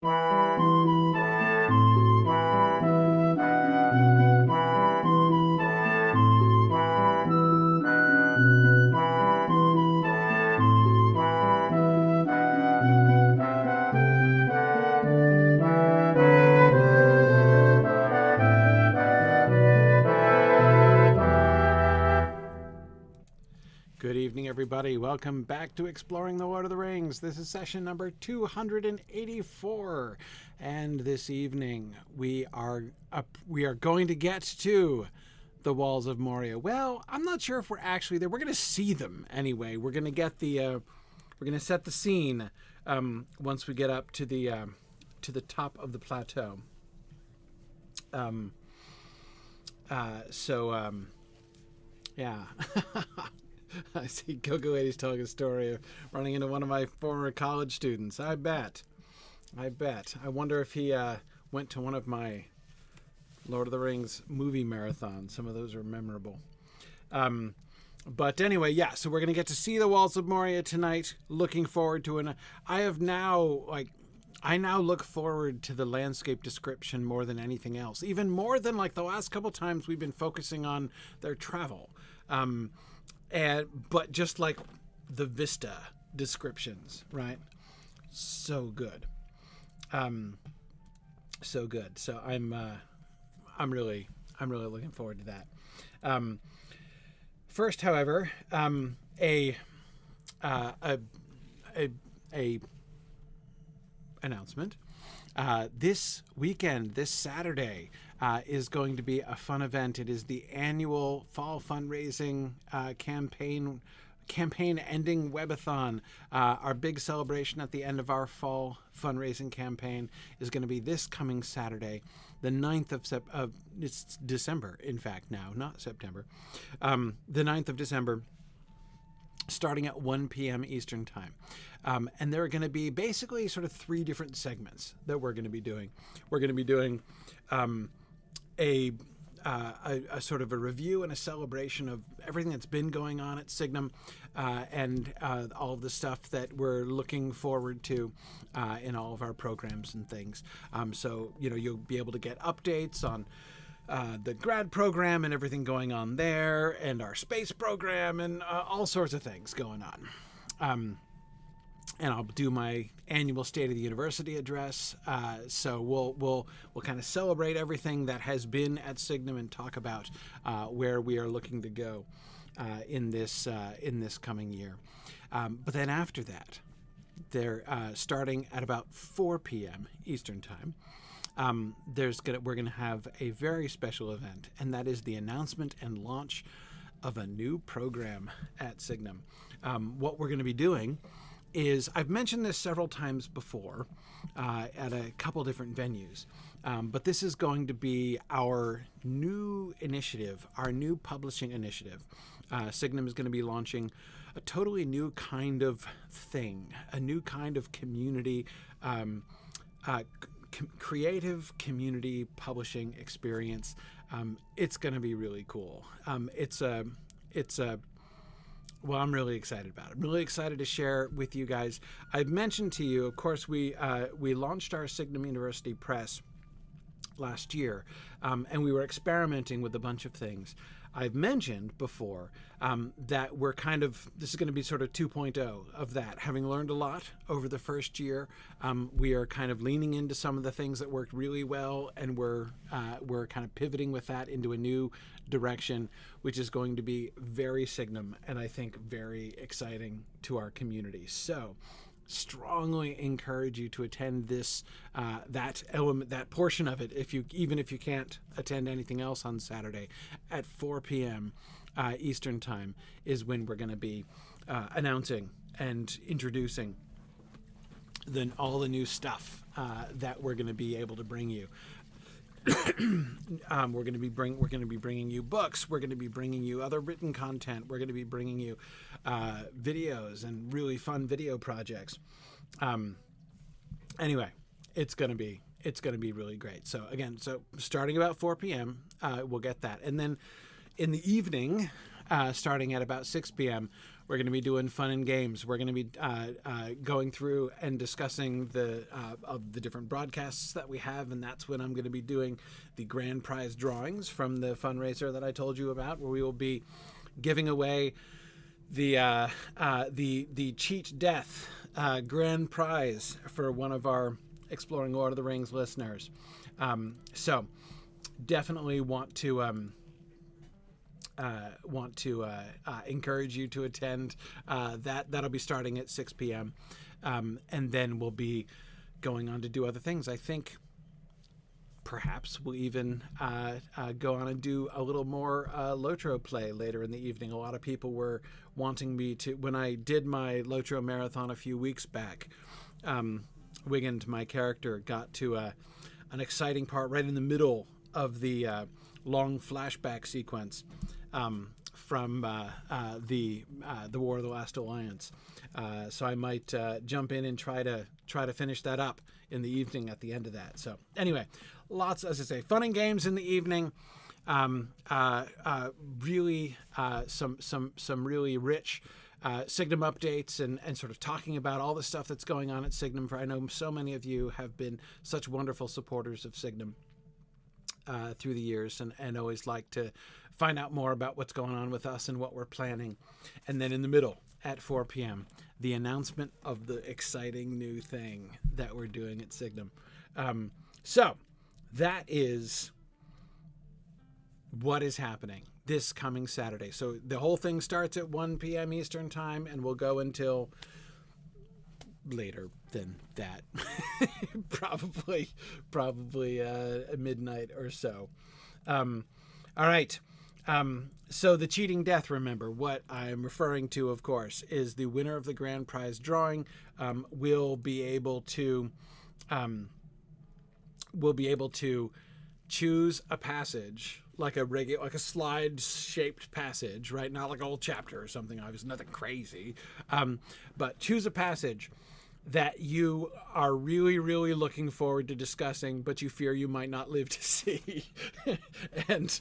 Good evening, everybody. Welcome back to Exploring the Lord of the Rings. This is session number 284, and this evening we are going to get to the Walls of Moria. Well, I'm not sure if we're actually there. We're going to see them anyway. We're going to get we're going to set the scene once we get up to the top of the plateau. Yeah. I see Coco Lady's telling a story of running into one of my former college students. I bet. I wonder if he went to one of my Lord of the Rings movie marathons. Some of those are memorable. But anyway, yeah, so we're going to get to see the Walls of Moria tonight. Looking forward to it. I now look forward to the landscape description more than anything else. Even more than like the last couple times we've been focusing on their travel. But just like the vista descriptions, right? So good. So good. So I'm really looking forward to that. First, however, a announcement. This weekend, this Saturday, is going to be a fun event. It is the annual fall fundraising campaign ending Webathon. Our big celebration at the end of our fall fundraising campaign is going to be this coming Saturday, the 9th of it's December, in fact, now, not September. The 9th of December, starting at 1 p.m. Eastern Time. And there are going to be basically sort of three different segments that we're going to be doing. We're going to be doing a sort of a review and a celebration of everything that's been going on at Signum and all of the stuff that we're looking forward to in all of our programs and things. So, you'll be able to get updates on the grad program and everything going on there, and our space program, and all sorts of things going on. And I'll do my annual State of the University address. So we'll kind of celebrate everything that has been at Signum and talk about where we are looking to go in this coming year. But then after that, they're starting at about 4 p.m. Eastern Time. We're going to have a very special event, and that is the announcement and launch of a new program at Signum. What we're going to be doing is, I've mentioned this several times before at a couple different venues, but this is going to be our new initiative, our new publishing initiative. Signum is going to be launching a totally new kind of thing, a new kind of community, creative community publishing experience. It's going to be really cool. Well, I'm really excited about it. I'm really excited to share with you guys. I've mentioned to you, of course, we launched our Signum University Press last year, and we were experimenting with a bunch of things. I've mentioned before that this is going to be sort of 2.0 of that. Having learned a lot over the first year, we are kind of leaning into some of the things that worked really well, and we're kind of pivoting with that into a new direction, which is going to be very Signum, and I think very exciting to our community. So strongly encourage you to attend this that portion of it, even if you can't attend anything else on Saturday at 4 p.m. Eastern Time is when we're going to be announcing and introducing all the new stuff that we're going to be able to bring you. We're going to be bringing you books. We're going to be bringing you other written content. We're going to be bringing you videos and really fun video projects. Anyway, it's going to be really great. So again, starting about 4 p.m., we'll get that, and then in the evening, starting at about 6 p.m., We're going to be doing fun and games. We're going to be going through and discussing of the different broadcasts that we have, and that's when I'm going to be doing the grand prize drawings from the fundraiser that I told you about, where we will be giving away the cheat death grand prize for one of our Exploring Lord of the Rings listeners. So definitely want to encourage you to attend. That'll be starting at 6 p.m. And then we'll be going on to do other things. I think perhaps we'll even go on and do a little more Lotro play later in the evening. A lot of people were wanting me to, when I did my Lotro marathon a few weeks back, Wiggins, my character, got to an exciting part right in the middle of the long flashback sequence from the War of the Last Alliance. So I might jump in and try to finish that up in the evening at the end of that. So anyway, lots, as I say, fun and games in the evening. Really some really rich Signum updates and sort of talking about all the stuff that's going on at Signum. For I know so many of you have been such wonderful supporters of Signum through the years, and always like to find out more about what's going on with us and what we're planning. And then in the middle at 4 p.m., the announcement of the exciting new thing that we're doing at Signum. So that is what is happening this coming Saturday. So the whole thing starts at 1 p.m. Eastern time and will go until later than that. probably midnight or so. All right. So the cheating death, remember, what I'm referring to, of course, is the winner of the grand prize drawing will be able to choose a passage, like a slide shaped passage, right? Not like a whole chapter or something, obviously nothing crazy, but choose a passage that you are really, really looking forward to discussing, but you fear you might not live to see, and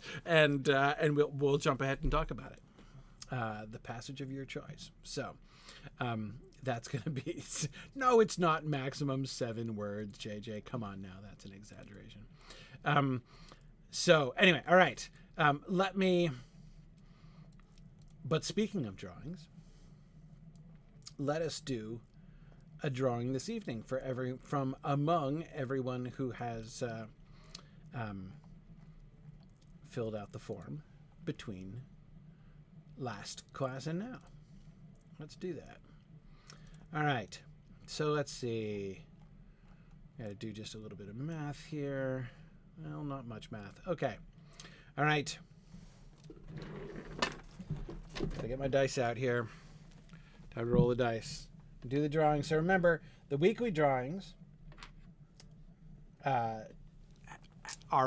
we'll jump ahead and talk about it. The passage of your choice. So that's going to be, no, it's not maximum 7 words, JJ. Come on now, that's an exaggeration. So anyway, all right. But speaking of drawings, let us do a drawing this evening from among everyone who has filled out the form between last class and now. Let's do that. All right. So let's see. Gotta do just a little bit of math here. Well, not much math. Okay. All right. Gotta get my dice out here. Time to roll the dice. Do the drawing. So remember, the weekly drawings are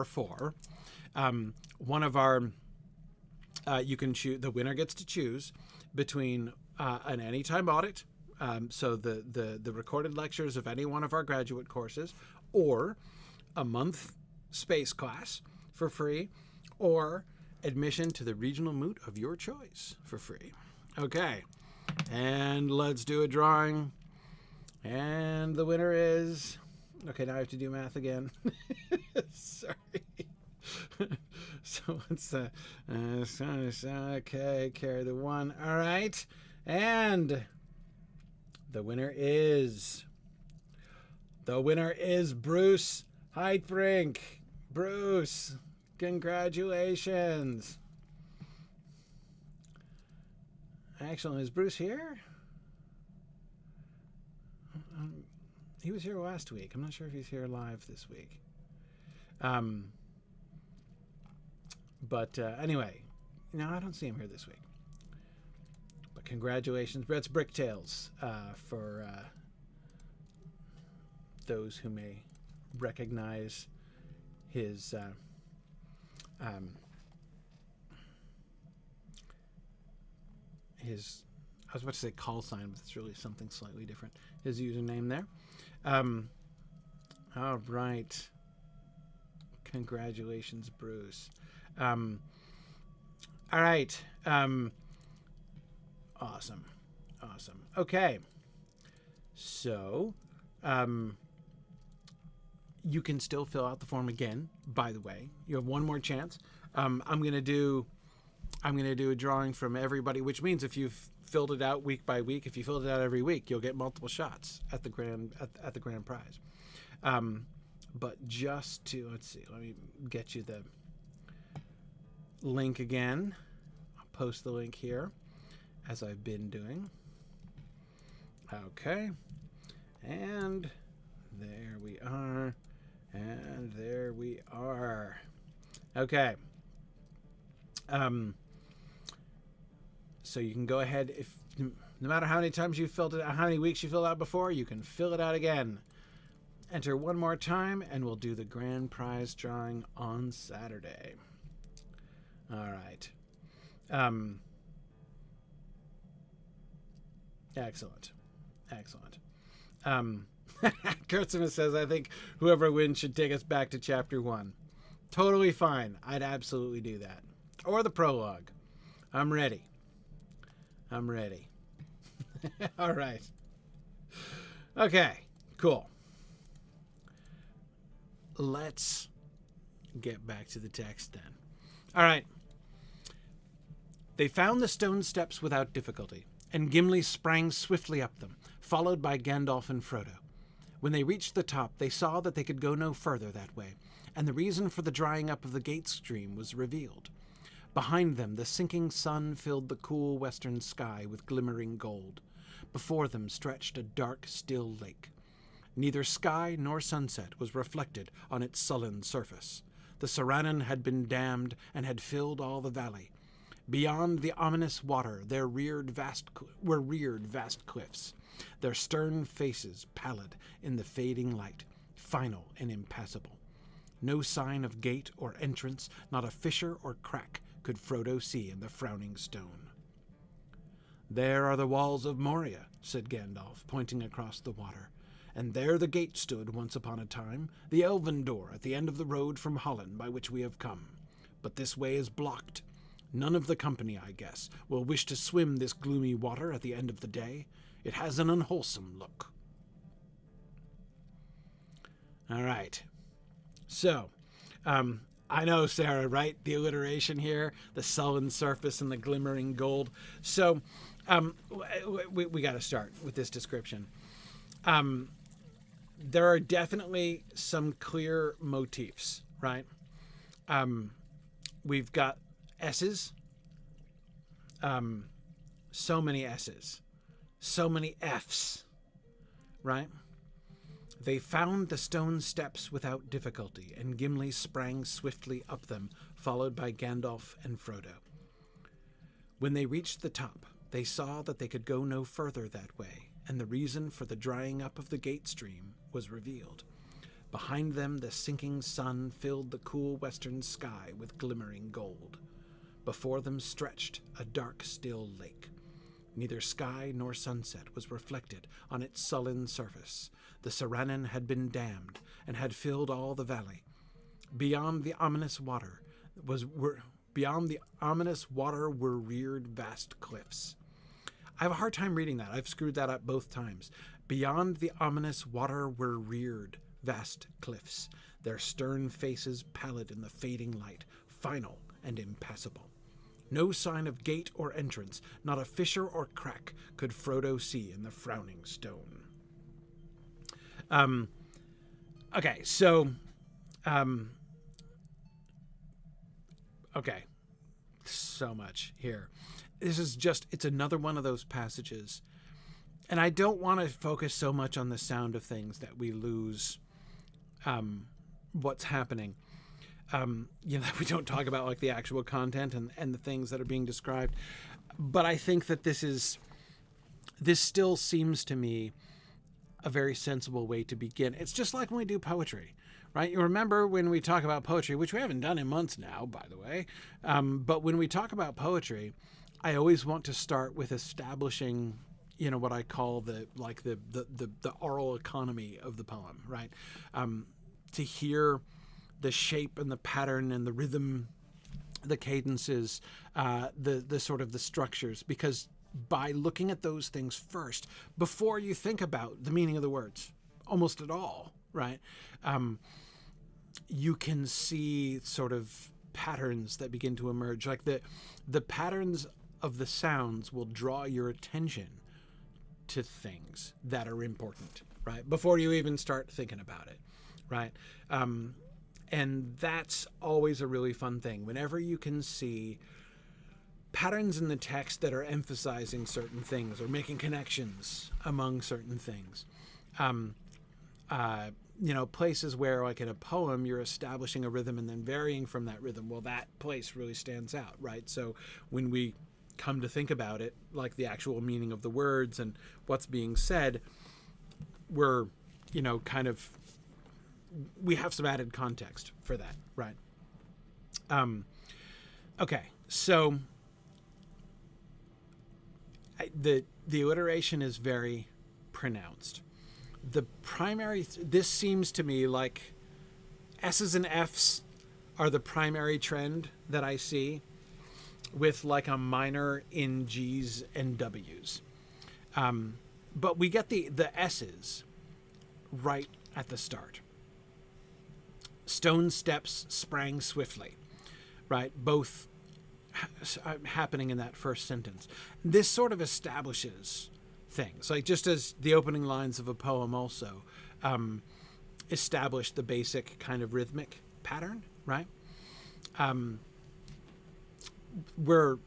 for one of our, you can choose, the winner gets to choose between an anytime audit, so the recorded lectures of any one of our graduate courses, or a month space class for free, or admission to the regional moot of your choice for free. Okay. And let's do a drawing. And the winner is... Okay, now I have to do math again. Sorry. So what's the... okay, carry the 1. All right. And the winner is... Bruce Heitbrink. Bruce, congratulations. Actually, is Bruce here? He was here last week. I'm not sure if he's here live this week. But anyway, no, I don't see him here this week. But congratulations, Brett's Bricktails, for those who may recognize his I was about to say call sign, but it's really something slightly different. His username there. All right. Congratulations, Bruce. All right. Awesome. Awesome. Okay. So, you can still fill out the form again, by the way. You have one more chance. I'm going to do a drawing from everybody, which means if you've filled it out week by week, if you filled it out every week, you'll get multiple shots at the grand prize. But just to, let's see, let me get you the link again. I'll post the link here as I've been doing. Okay. And there we are. And there we are. Okay. So you can go ahead, if no matter how many times you filled it out, how many weeks you filled out before, you can fill it out again. Enter one more time, and we'll do the grand prize drawing on Saturday. All right. Excellent. Excellent. Kurtzman says, I think whoever wins should take us back to chapter 1. Totally fine. I'd absolutely do that. Or the prologue. I'm ready. I'm ready. All right. Okay, cool. Let's get back to the text then. All right. They found the stone steps without difficulty, and Gimli sprang swiftly up them, followed by Gandalf and Frodo. When they reached the top, they saw that they could go no further that way, and the reason for the drying up of the gate stream was revealed. Behind them, the sinking sun filled the cool western sky with glimmering gold. Before them stretched a dark, still lake. Neither sky nor sunset was reflected on its sullen surface. The Saranen had been dammed and had filled all the valley. Beyond the ominous water there were reared vast cliffs, their stern faces pallid in the fading light, final and impassable. No sign of gate or entrance, not a fissure or crack could Frodo see in the frowning stone. "There are the walls of Moria," said Gandalf, pointing across the water. "And there the gate stood once upon a time, the elven door at the end of the road from Holland by which we have come. But this way is blocked. None of the company, I guess, will wish to swim this gloomy water at the end of the day. It has an unwholesome look." All right. So, I know, Sarah, right? The alliteration here, the sullen surface and the glimmering gold. So, we got to start with this description. There are definitely some clear motifs, right? We've got S's. So many S's. So many F's, right? They found the stone steps without difficulty, and Gimli sprang swiftly up them, followed by Gandalf and Frodo. When they reached the top, they saw that they could go no further that way, and the reason for the drying up of the gate stream was revealed. Behind them, the sinking sun filled the cool western sky with glimmering gold. Before them stretched a dark, still lake. Neither sky nor sunset was reflected on its sullen surface. The Saranen had been dammed and had filled all the valley. Beyond the ominous water were reared vast cliffs. I have a hard time reading that. I've screwed that up both times. Beyond the ominous water were reared vast cliffs, their stern faces pallid in the fading light, final and impassable. No sign of gate or entrance, not a fissure or crack could Frodo see in the frowning stone. Okay, so, okay, so much here. This is just, it's another one of those passages, and I don't want to focus so much on the sound of things that we lose what's happening. We don't talk about like the actual content and the things that are being described. But I think that this still seems to me a very sensible way to begin. It's just like when we do poetry, right? You remember when we talk about poetry, which we haven't done in months now, by the way. But when we talk about poetry, I always want to start with establishing, what I call the oral economy of the poem, right? To hear the shape and the pattern and the rhythm, the cadences, the sort of the structures, because by looking at those things first before you think about the meaning of the words, almost at all, right? You can see sort of patterns that begin to emerge. Like the patterns of the sounds will draw your attention to things that are important, right? Before you even start thinking about it, right? And that's always a really fun thing. Whenever you can see patterns in the text that are emphasizing certain things or making connections among certain things. Places where, like in a poem, you're establishing a rhythm and then varying from that rhythm. Well, that place really stands out, right? So when we come to think about it, like the actual meaning of the words and what's being said, we're, we have some added context for that, right? Okay, so the alliteration is very pronounced. The primary, this seems to me like S's and F's are the primary trend that I see, with like a minor in G's and W's. But we get the S's right at the start. Stone steps sprang swiftly, right? Both happening in that first sentence. This sort of establishes things, like just as the opening lines of a poem also establish the basic kind of rhythmic pattern, right? We're,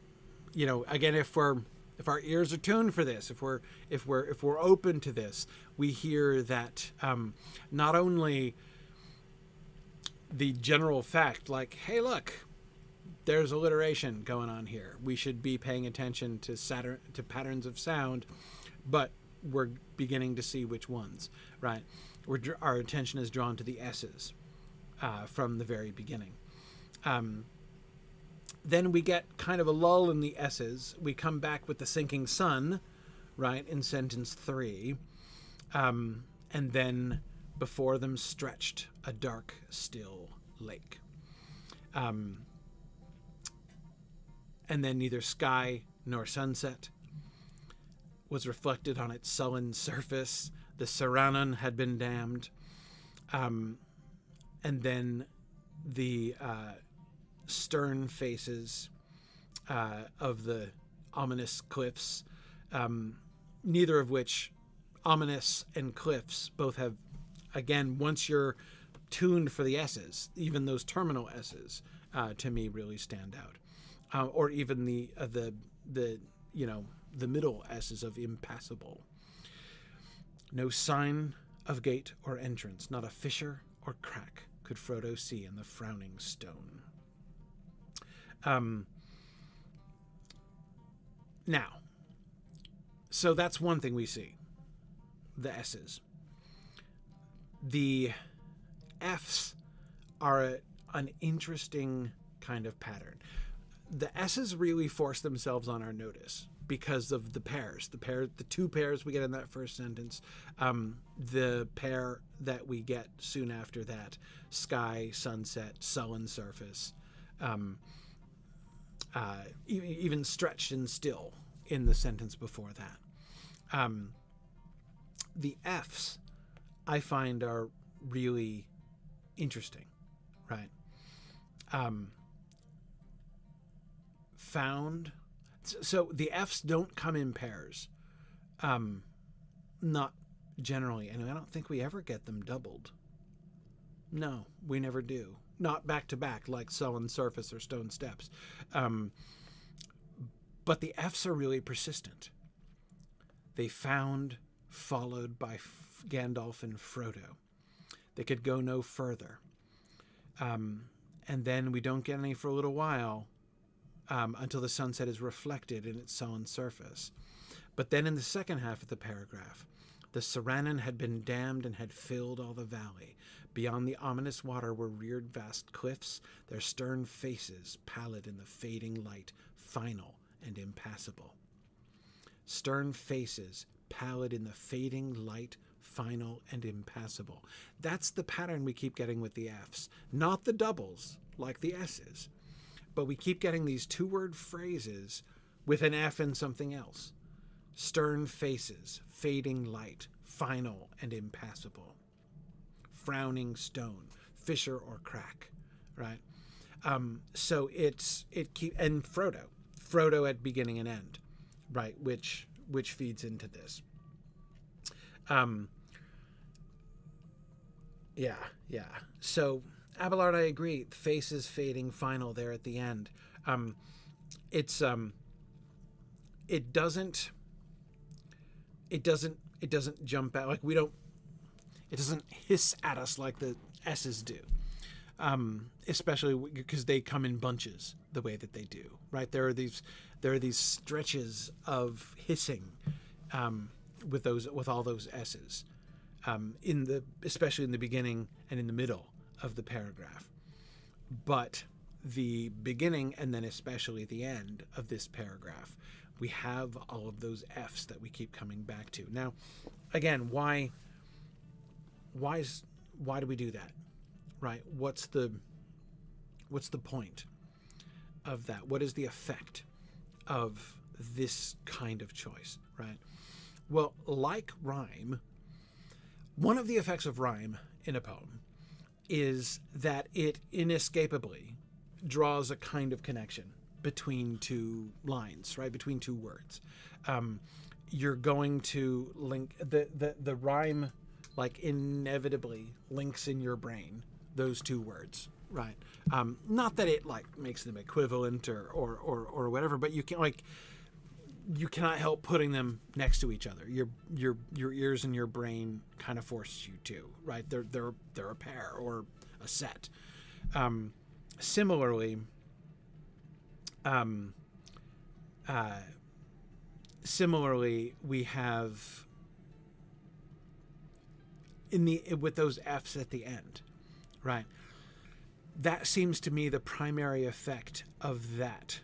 again, if our ears are tuned for this, if we're open to this, we hear that not only the general fact, like, hey, look, there's alliteration going on here. We should be paying attention to patterns of sound, but we're beginning to see which ones, right? Our attention is drawn to the S's from the very beginning. Then we get kind of a lull in the S's. We come back with the sinking sun, right, in sentence 3. And then before them stretched a dark, still lake. And then neither sky nor sunset was reflected on its sullen surface. The Saranan had been damned. And then the stern faces of the ominous cliffs, neither of which, ominous and cliffs, both have, again, once you're tuned for the S's, even those terminal S's, to me really stand out. Or even the middle S's of impassable. No sign of gate or entrance, not a fissure or crack could Frodo see in the frowning stone. Now, so that's one thing we see, the S's. The F's are an interesting kind of pattern. The S's really force themselves on our notice because of the pairs, the two pairs we get in that first sentence, the pair that we get soon after that, sky, sunset, sullen surface, even stretched and still in the sentence before that. The F's I find are really interesting, right? Found. So the F's don't come in pairs. Not generally. And I don't think we ever get them doubled. No, we never do. Not back to back like sullen surface or stone steps. But the F's are really persistent. They found, followed by Gandalf and Frodo. They could go no further. And then we don't get any for a little while, until the sunset is reflected in its sullen surface. But then in the second half of the paragraph, the Saranan had been dammed and had filled all the valley. Beyond the ominous water were reared vast cliffs, their stern faces pallid in the fading light, final and impassable. Stern faces pallid in the fading light, final and impassable. That's the pattern we keep getting with the F's, not the doubles like the S's. But we keep getting these two-word phrases with an F and something else, stern faces, fading light, final and impassable, frowning stone, fissure or crack, right? So it and Frodo at beginning and end, right? Which feeds into this. Yeah. So Abelard, I agree. Faces fading, final there at the end. It doesn't jump out like it doesn't hiss at us like the S's do. Especially because they come in bunches the way that they do, right? There are these stretches of hissing with all those S's especially in the beginning and in the middle of the paragraph. But the beginning and then especially the end of this paragraph, we have all of those F's that we keep coming back to. Now, again, why do we do that? Right? What's the point of that? What is the effect of this kind of choice, right? Well, like rhyme, one of the effects of rhyme in a poem is that it inescapably draws a kind of connection between two lines, right? Between two words. You're going to link the rhyme, like inevitably links in your brain those two words, right? Not that it like makes them equivalent or whatever, but you cannot help putting them next to each other. Your ears and your brain kind of force you to, right? They're a pair or a set. Similarly, we have with those F's at the end, right? That seems to me the primary effect of that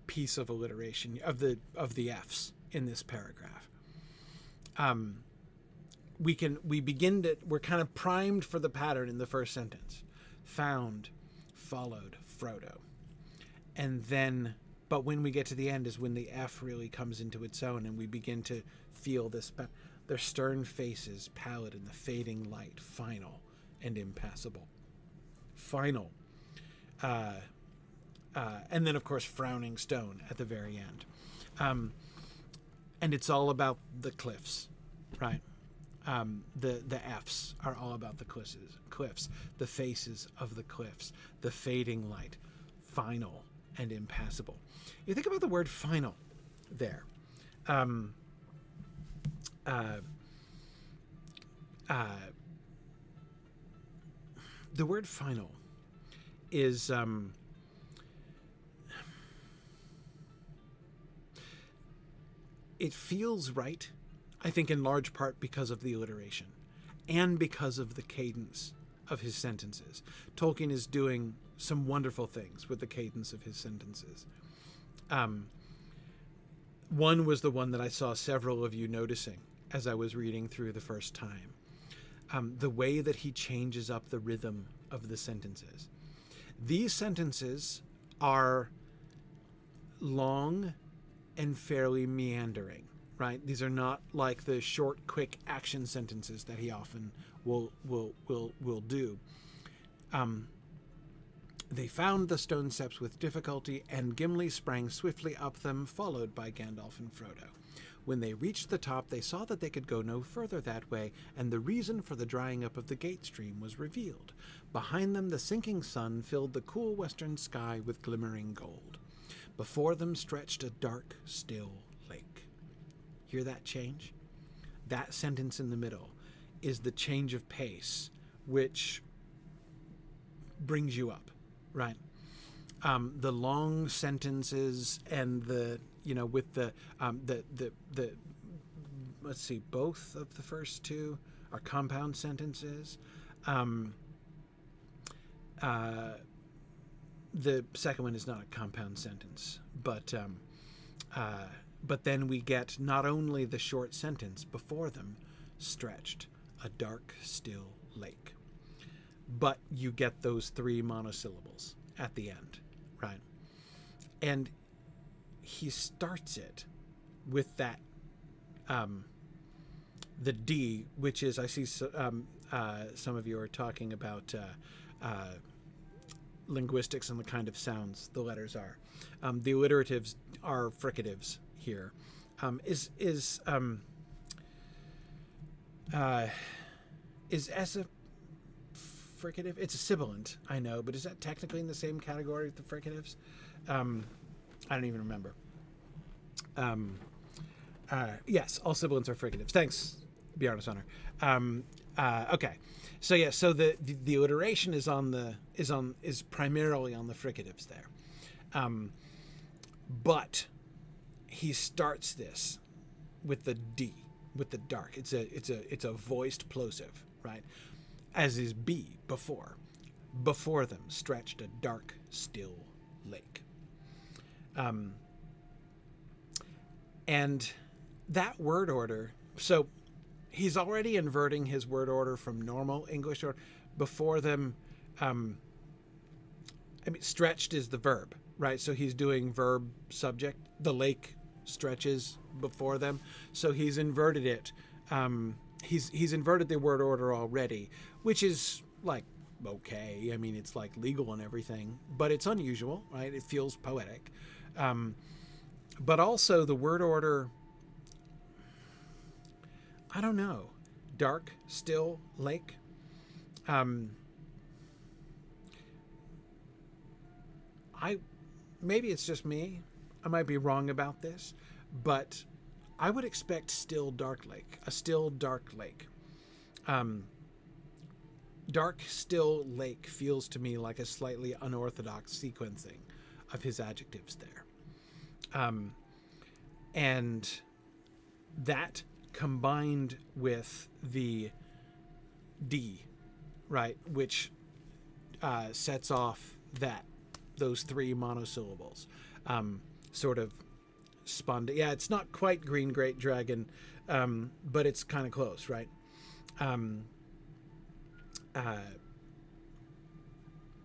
piece of alliteration of the F's in this paragraph. We're kind of primed for the pattern in the first sentence. Found, followed, Frodo. And then, but when we get to the end is when the F really comes into its own and we begin to feel this, their stern faces, pallid in the fading light, final and impassable. Final. And then, of course, frowning stone at the very end. And it's all about the cliffs, right? The F's are all about the cliffs, the faces of the cliffs, the fading light, final and impassable. You think about the word final there. The word final is it feels right, I think, in large part because of the alliteration and because of the cadence of his sentences. Tolkien is doing some wonderful things with the cadence of his sentences. One was the one that I saw several of you noticing as I was reading through the first time. The way that he changes up the rhythm of the sentences. These sentences are long and fairly meandering, right? These are not like the short, quick action sentences that he often will do. They found the stone steps with difficulty, and Gimli sprang swiftly up them, followed by Gandalf and Frodo. When they reached the top, they saw that they could go no further that way, and the reason for the drying up of the gate stream was revealed. Behind them, the sinking sun filled the cool western sky with glimmering gold. Before them stretched a dark, still lake. Hear that change? That sentence in the middle is the change of pace, which brings you up, right? The long sentences and with the let's see, both of the first two are compound sentences. The second one is not a compound sentence, but then we get not only the short sentence before them stretched, a dark, still lake, but you get those three monosyllables at the end, right? And he starts it with that the D, which is, I see some of you are talking about linguistics and the kind of sounds the letters are. The alliteratives are fricatives here. Is S a fricative? It's a sibilant, I know, but is that technically in the same category with the fricatives? I don't even remember. Yes, all sibilants are fricatives. Thanks, Bjarna's honor. Okay, so yeah, so the alliteration is primarily on the fricatives there, but he starts this with the D, with the dark. It's a voiced plosive, right? As is B before. Before them stretched a dark, still lake. And that word order, so he's already inverting his word order from normal English or before them. Stretched is the verb, right? So he's doing verb subject. The lake stretches before them. So he's inverted it. He's inverted the word order already, which is like, okay. I mean, it's like legal and everything, but it's unusual, right? It feels poetic. But also the word order, I don't know, dark, still, lake. Maybe it's just me. I might be wrong about this, but I would expect still, dark lake, a still, dark lake. Dark, still lake feels to me like a slightly unorthodox sequencing of his adjectives there. And that combined with the D, right, which sets off those three monosyllables, sort of spun. Yeah, it's not quite Green Great Dragon, but it's kind of close, right?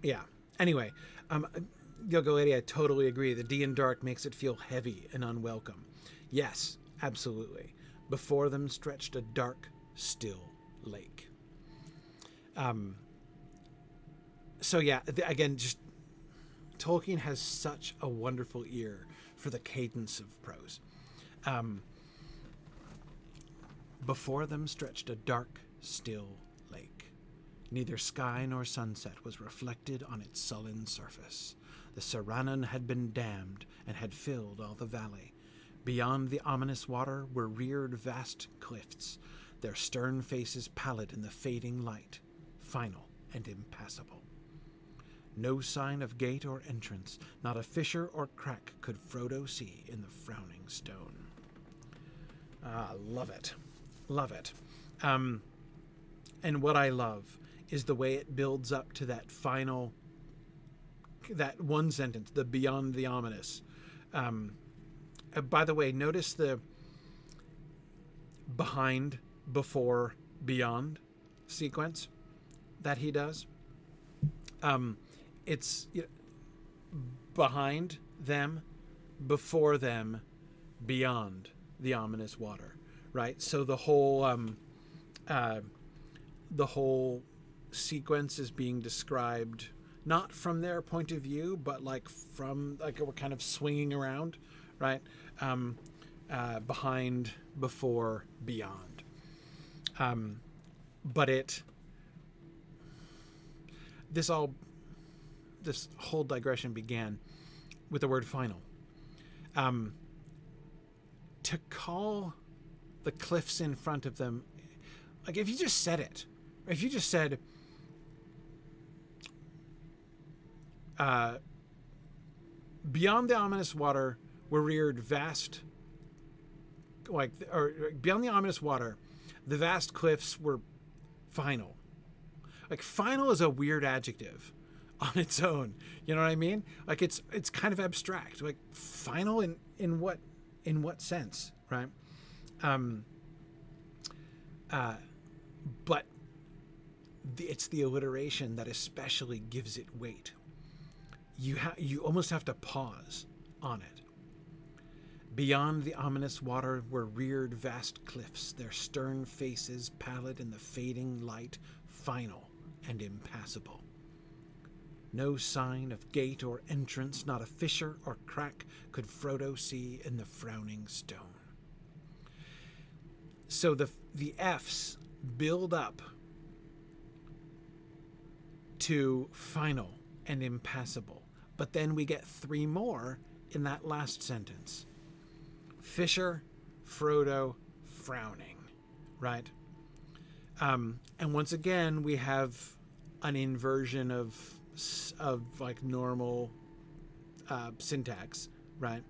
Yeah. Anyway, Yogo Lady, I totally agree. The D in dark makes it feel heavy and unwelcome. Yes, absolutely. Before them stretched a dark, still lake. So yeah, again, just Tolkien has such a wonderful ear for the cadence of prose. Before them stretched a dark, still lake. Neither sky nor sunset was reflected on its sullen surface. The Saranan had been dammed and had filled all the valley. Beyond the ominous water were reared vast cliffs, their stern faces pallid in the fading light, final and impassable. No sign of gate or entrance, not a fissure or crack could Frodo see in the frowning stone. Love it. Love it. And what I love is the way it builds up to that final, that one sentence, the beyond the ominous. By the way, notice the behind, before, beyond sequence that he does. It's behind them, before them, beyond the ominous water, right? So the whole sequence is being described not from their point of view, but like we're kind of swinging around, right? Behind, before, beyond. But this whole digression began with the word final. To call the cliffs in front of them, like if you just said it, or if you just said, beyond the ominous water were reared vast, or beyond the ominous water, the vast cliffs were final. Like final is a weird adjective on its own. You know what I mean? Like it's kind of abstract. Like final in what sense, right? But it's the alliteration that especially gives it weight. You almost have to pause on it. Beyond the ominous water were reared vast cliffs, their stern faces pallid in the fading light, final and impassable. No sign of gate or entrance, not a fissure or crack could Frodo see in the frowning stone. So the F's build up to final and impassable, but then we get 3 more in that last sentence. Fissure, Frodo, frowning, right? And once again, we have an inversion of like normal syntax, right?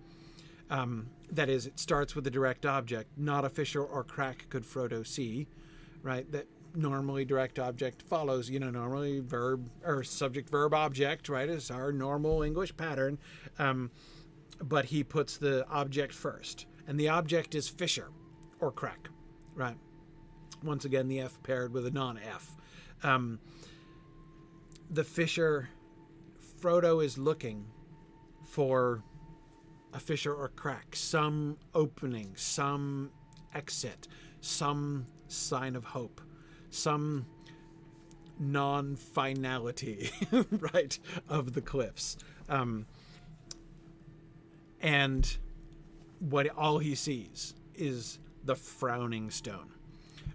That is, it starts with a direct object. Not a fissure or crack could Frodo see, right? That normally direct object follows, normally verb or subject verb object, right? Is our normal English pattern. But he puts the object first, and the object is fissure or crack, right? Once again, the F paired with a non-F. The fissure, Frodo is looking for a fissure or crack, some opening, some exit, some sign of hope, some non-finality, right, of the cliffs. And what all he sees is the frowning stone,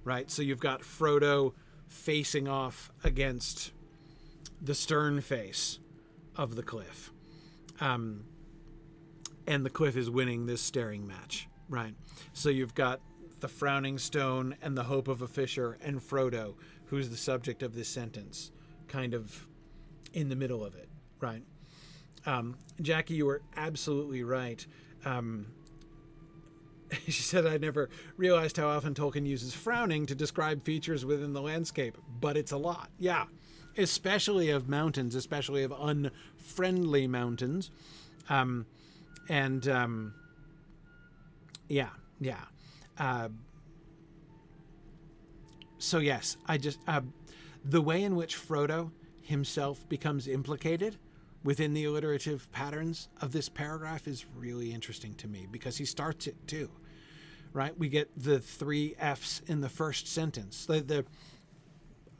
right? So you've got Frodo facing off against the stern face of the cliff. And the cliff is winning this staring match, right? So you've got the frowning stone and the hope of a fissure, and Frodo, who's the subject of this sentence, kind of in the middle of it, right? Jackie, you were absolutely right. She said, I never realized how often Tolkien uses frowning to describe features within the landscape, but it's a lot. Yeah, especially of mountains, especially of unfriendly mountains. So yes, the way in which Frodo himself becomes implicated within the alliterative patterns of this paragraph is really interesting to me, because he starts it too, right? We get the 3 F's in the first sentence.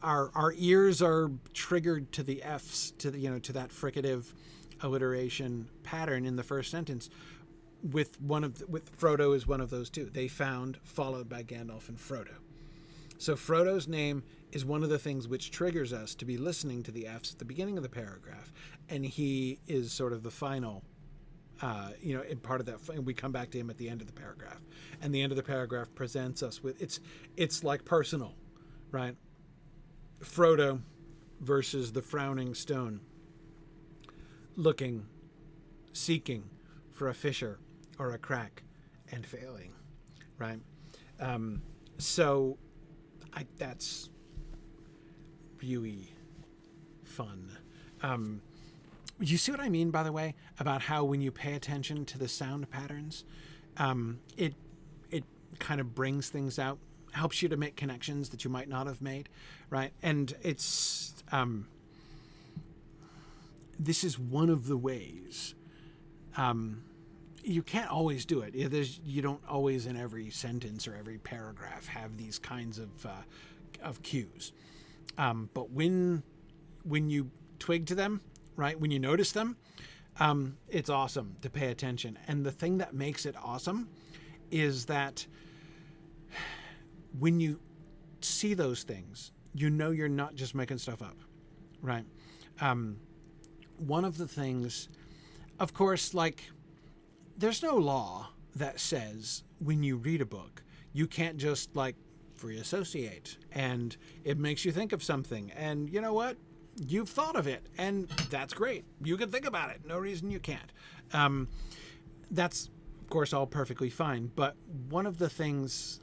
Our ears are triggered to the F's, to that fricative alliteration pattern in the first sentence. With Frodo is one of those 2. They found, followed by Gandalf and Frodo. So Frodo's name is one of the things which triggers us to be listening to the F's at the beginning of the paragraph, and he is sort of the final, in part of that. And we come back to him at the end of the paragraph, and the end of the paragraph presents us with it's like personal, right? Frodo versus the frowning stone, looking, seeking for a fissure or a crack, and failing, right? So that's really fun. You see what I mean, by the way, about how when you pay attention to the sound patterns, it kind of brings things out, helps you to make connections that you might not have made, right? And it's this is one of the ways. You can't always do it. You don't always in every sentence or every paragraph have these kinds of cues. But when you twig to them, right, when you notice them, it's awesome to pay attention. And the thing that makes it awesome is that when you see those things, you're not just making stuff up, right? One of the things, of course, like, there's no law that says when you read a book, you can't just like free associate and it makes you think of something. And you know what? You've thought of it, and that's great. You can think about it. No reason you can't. That's, of course, all perfectly fine. But one of the things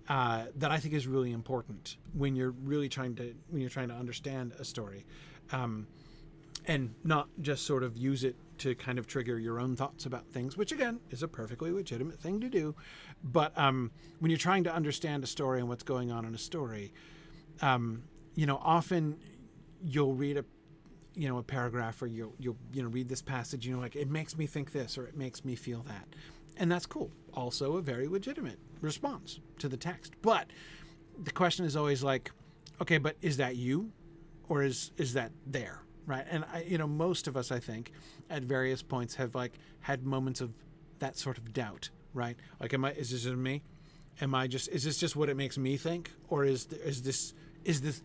that I think is really important when you're trying to understand a story, and not just sort of use it to kind of trigger your own thoughts about things, which again is a perfectly legitimate thing to do. But when you're trying to understand a story and what's going on in a story, often you'll read a paragraph, or you'll read this passage, like, it makes me think this, or it makes me feel that. And that's cool. Also a very legitimate response to the text. But the question is always like, okay, but is that you, or is that there, right? And most of us, I think, at various points have like had moments of that sort of doubt, right? Like, is this just me? Is this just what it makes me think, or is this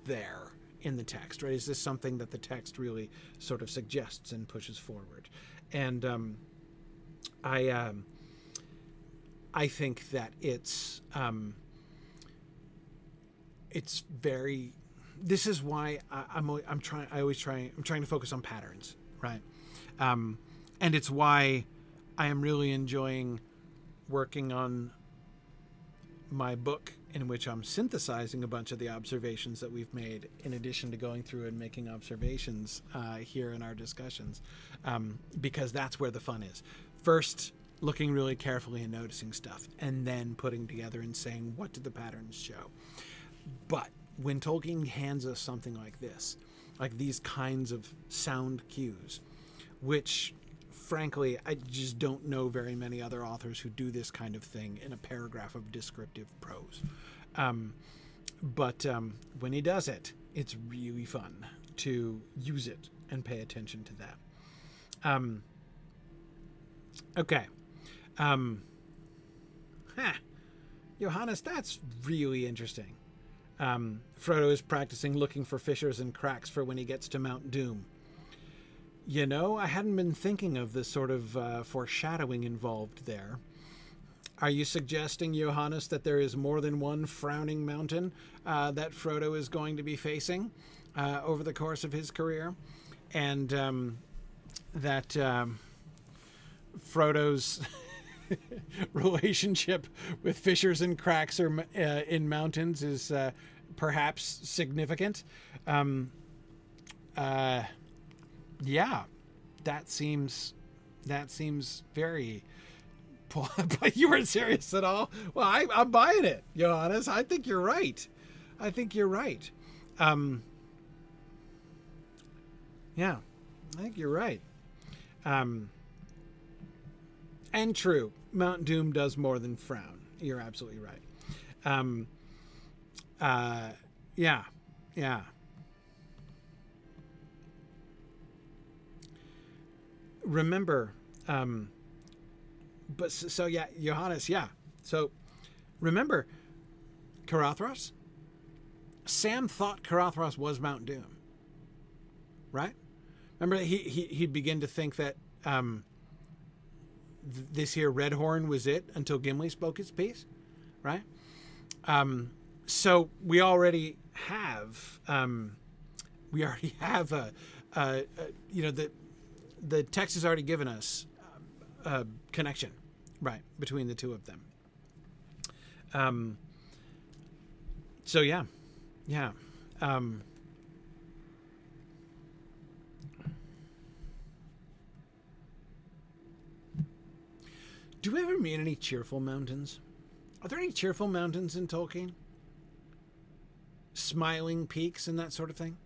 there in the text, right? Is this something that the text really sort of suggests and pushes forward? And I think that it's very. This is why I'm trying to focus on patterns, right? And it's why I am really enjoying working on my book, in which I'm synthesizing a bunch of the observations that we've made, in addition to going through and making observations here in our discussions, because that's where the fun is. First, looking really carefully and noticing stuff, and then putting together and saying, what did the patterns show? But when Tolkien hands us something like this, like these kinds of sound cues, which frankly, I just don't know very many other authors who do this kind of thing in a paragraph of descriptive prose. But when he does it, it's really fun to use it and pay attention to that. Okay. Johannes, that's really interesting. Frodo is practicing looking for fissures and cracks for when he gets to Mount Doom. I hadn't been thinking of this sort of foreshadowing involved there. Are you suggesting, Johannes, that there is more than one frowning mountain that Frodo is going to be facing over the course of his career? And that Frodo's relationship with fissures and cracks in mountains is perhaps significant? Yeah, that seems very. But you weren't serious at all. Well, I'm buying it, Johannes. I think you're right. Yeah, I think you're right. And true, Mount Doom does more than frown. You're absolutely right. Yeah. Remember, but so yeah, Johannes, yeah. So remember, Caradhras? Sam thought Caradhras was Mount Doom, right? Remember, he'd begin to think that this here Redhorn was it until Gimli spoke his piece, right? So we already have the text has already given us a connection, right, between the two of them. So yeah. Do we ever meet any cheerful mountains? Are there any cheerful mountains in Tolkien? Smiling peaks and that sort of thing?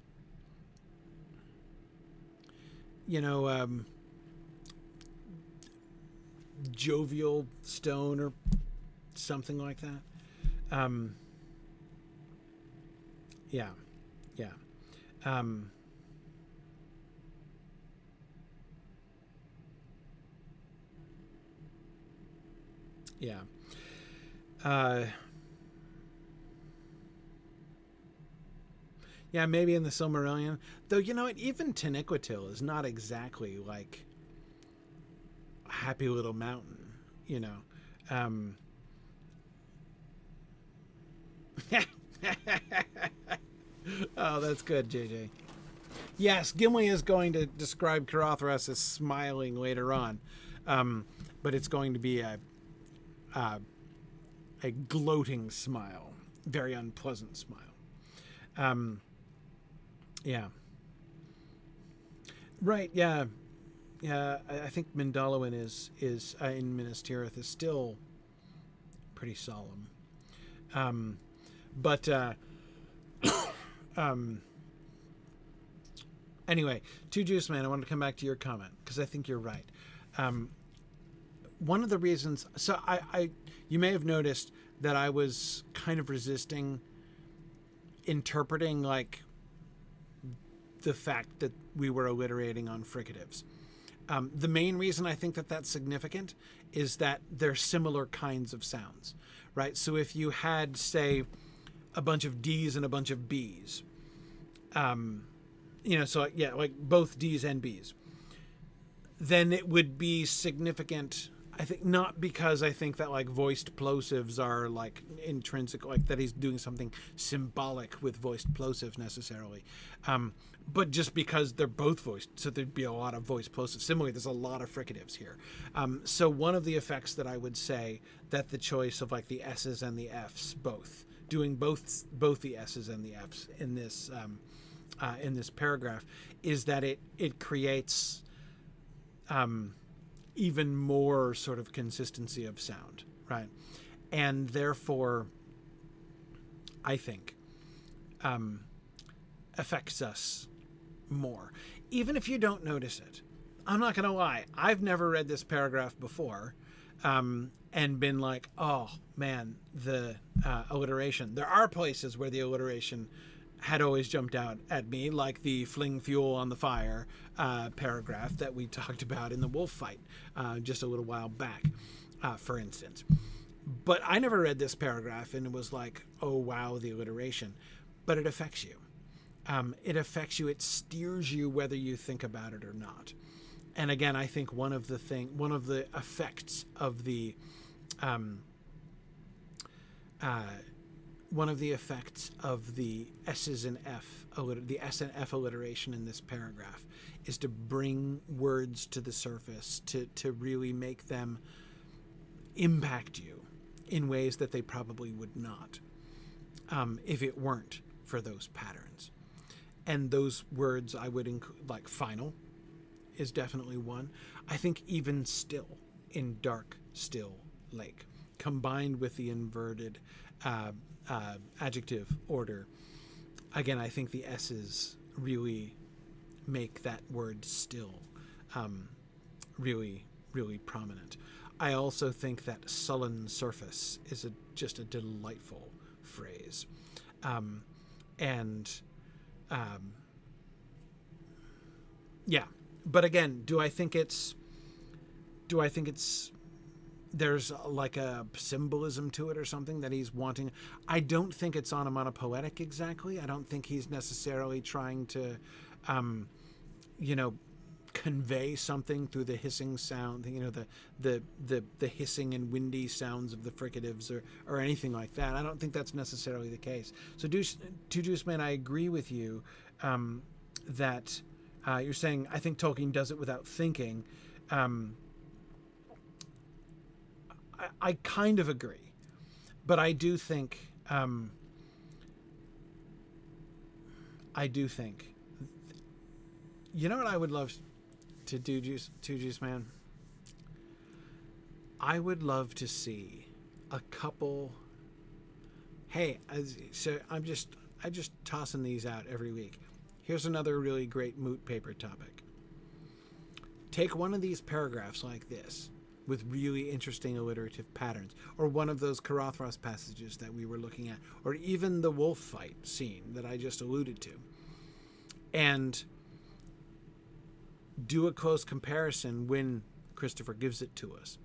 Jovial stone or something like that. Yeah. Yeah, maybe in the Silmarillion. Though, even Taniquetil is not exactly like a happy little mountain, Oh, that's good, JJ. Yes, Gimli is going to describe Caradhras as smiling later on, but it's going to be a gloating smile, very unpleasant smile. Yeah. Right. Yeah. I think Mindalluin is in Minas Tirith is still pretty solemn. But anyway, to Juice Man, I want to come back to your comment because I think you're right. one of the reasons, so you may have noticed that I was kind of resisting interpreting like the fact that we were alliterating on fricatives. The main reason I think that that's significant is that they're similar kinds of sounds, right? So if you had, say, a bunch of D's and a bunch of B's, so yeah, like both D's and B's, then it would be significant, I think, not because I think that like voiced plosives are like intrinsic, like that he's doing something symbolic with voiced plosives necessarily, but just because they're both voiced, so there'd be a lot of voiced plosives. Similarly, there's a lot of fricatives here. So one of the effects that I would say that the choice of like the S's and the F's, doing both the S's and the F's in this paragraph, is that it creates even more sort of consistency of sound, right? And therefore, I think, affects us more. Even if you don't notice it. I'm not going to lie. I've never read this paragraph before and been like, oh, man, the alliteration. There are places where the alliteration had always jumped out at me, like the fling fuel on the fire paragraph that we talked about in the wolf fight just a little while back, for instance. But I never read this paragraph and it was like, oh, wow, the alliteration. But it affects you. It affects you. It steers you whether you think about it or not. And again, I think one of the effects of the S's and F, the S and F alliteration in this paragraph, is to bring words to the surface, to really make them impact you in ways that they probably would not if it weren't for those patterns. And those words I would include, like final is definitely one. I think even still in dark, still lake, combined with the inverted adjective order, again, I think the S's really make that word still really, really prominent. I also think that sullen surface is just a delightful phrase. Yeah, but again, do I think it's there's like a symbolism to it or something that he's wanting? I don't think it's onomatopoetic exactly. I don't think he's necessarily trying to, convey something through the hissing sound, the hissing and windy sounds of the fricatives or anything like that. I don't think that's necessarily the case. So Two Juice Man, I agree with you that you're saying, I think Tolkien does it without thinking. I kind of agree, but I do think you know what I would love to do, Two Juice Man? I would love to see a couple. Hey, so I just tossing these out every week. Here's another really great moot paper topic. Take one of these paragraphs like this, with really interesting alliterative patterns, or one of those Carothros passages that we were looking at, or even the wolf fight scene that I just alluded to, and do a close comparison when Christopher gives it to us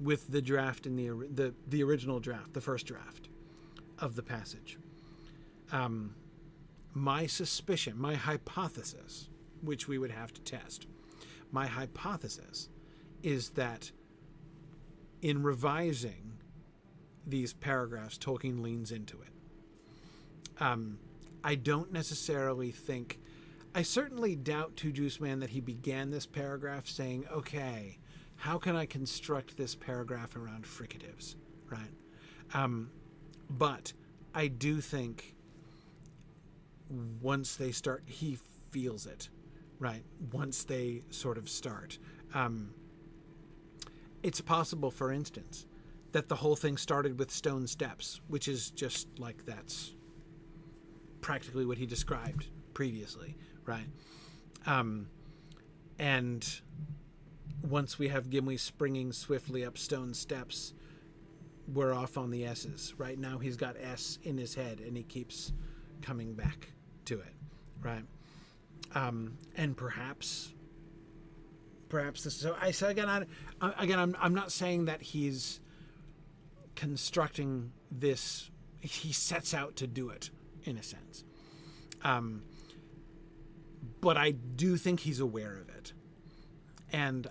with the draft in the original draft, the first draft of the passage. My suspicion, my hypothesis, which we would have to test, my hypothesis is that in revising these paragraphs, Tolkien leans into it. I don't necessarily think, I certainly doubt, Two Juice Man, that he began this paragraph saying, okay, how can I construct this paragraph around fricatives, right? But I do think once they start, he feels it, right? Once they sort of start. It's possible, for instance, that the whole thing started with stone steps, which is just like that's practically what he described previously, right? And once we have Gimli springing swiftly up stone steps, we're off on the S's. Right now he's got S in his head and he keeps coming back to it, right? And perhaps this. So I'm not saying that he's constructing this. He sets out to do it in a sense, but I do think he's aware of it, and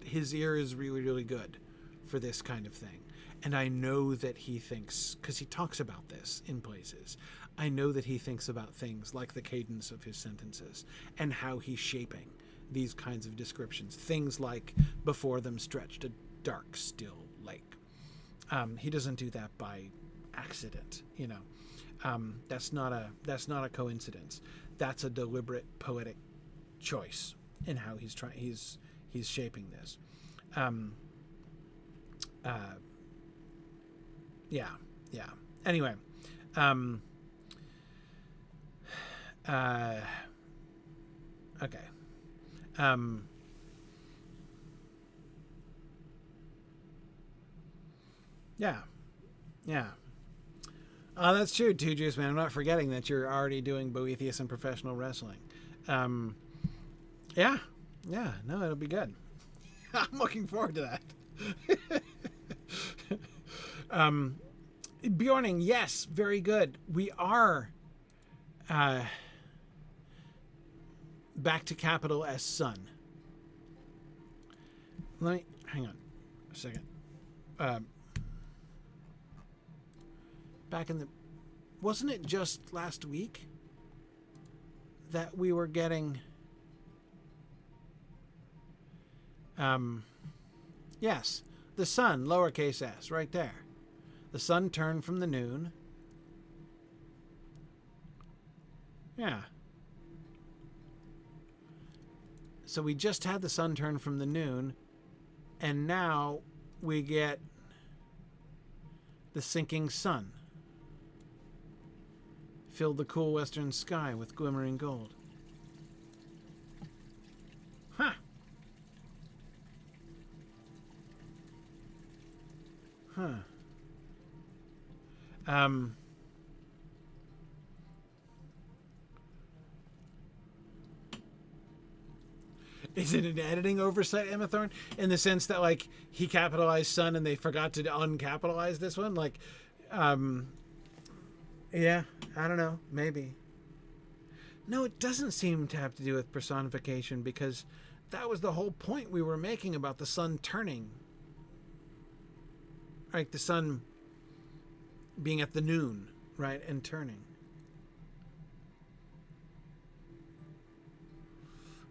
his ear is really, really good for this kind of thing. And I know that he thinks, because he talks about this in places, I know that he thinks about things like the cadence of his sentences and how he's shaping these kinds of descriptions. Things like before them stretched a dark, still lake. He doesn't do that by accident, you know. That's not a coincidence. That's a deliberate poetic choice in how he's shaping this. Yeah. Anyway, okay. Yeah. That's true too, Juice Man. I'm not forgetting that you're already doing Boethius and professional wrestling. Yeah. No, it'll be good. I'm looking forward to that. Bjorning, yes, very good. We are back to capital S sun. Let me hang on a second. Back in the, wasn't it just last week that we were getting yes, the sun, lowercase s, right there. The sun turned from the noon. Yeah. So we just had the sun turn from the noon, and now we get the sinking sun. Filled the cool western sky with glimmering gold. Huh. Is it an editing oversight, Emma Thorne? In the sense that, like, he capitalized sun and they forgot to uncapitalize this one? Like, yeah, I don't know. Maybe. No, it doesn't seem to have to do with personification, because that was the whole point we were making about the sun turning. Like the sun being at the noon, right, and turning.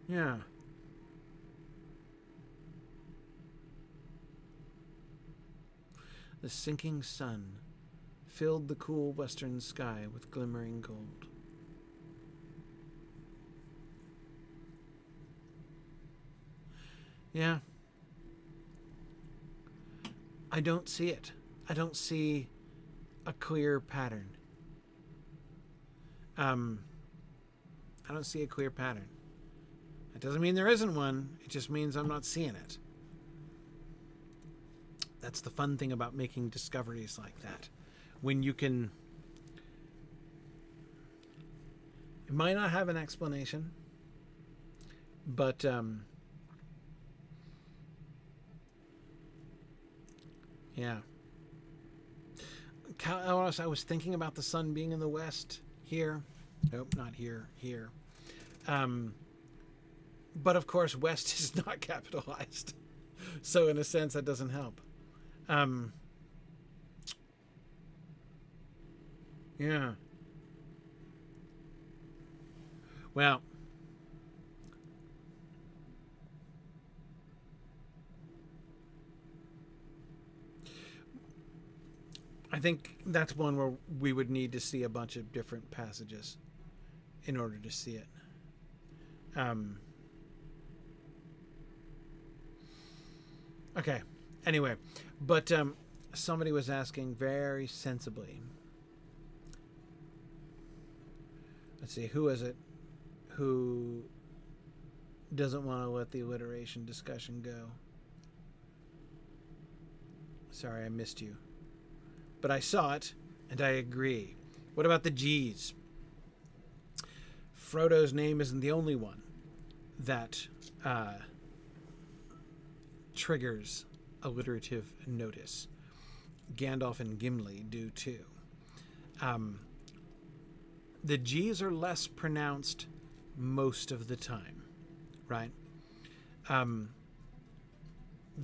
Yeah. The sinking sun filled the cool western sky with glimmering gold. Yeah. I don't see it. I don't see a clear pattern. I don't see a clear pattern. That doesn't mean there isn't one. It just means I'm not seeing it. That's the fun thing about making discoveries like that. When you can... It might not have an explanation, but... yeah. I was thinking about the sun being in the west here. Nope, not here. Here. But of course, west is not capitalized. So in a sense, that doesn't help. Yeah. Well, I think that's one where we would need to see a bunch of different passages in order to see it. Okay. Anyway, but somebody was asking very sensibly. Let's see, who is it who doesn't want to let the alliteration discussion go. Sorry, I missed you. But I saw it, and I agree. What about the G's? Frodo's name isn't the only one that triggers alliterative notice. Gandalf and Gimli do too. The G's are less pronounced most of the time, right?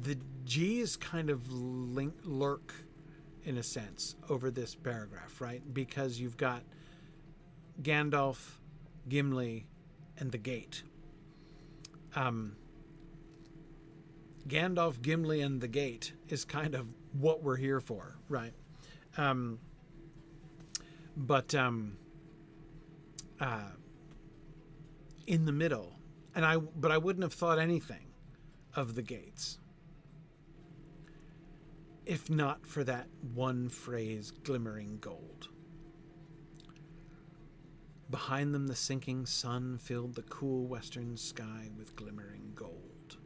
The G's kind of lurk, in a sense, over this paragraph, right? Because you've got Gandalf, Gimli, and the gate. Gandalf, Gimli, and the gate is kind of what we're here for, right? But in the middle, but I wouldn't have thought anything of the gates if not for that one phrase, glimmering gold. Behind them, the sinking sun filled the cool western sky with glimmering gold.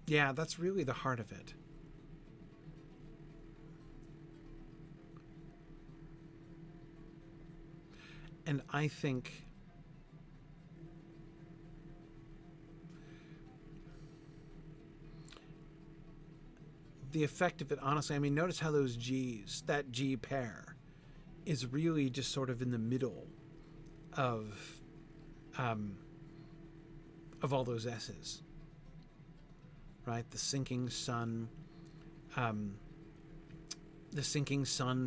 Yeah, that's really the heart of it. And I think the effect of it, honestly, I mean, notice how those G's, that G pair, is really just sort of in the middle of all those S's, right? The sinking sun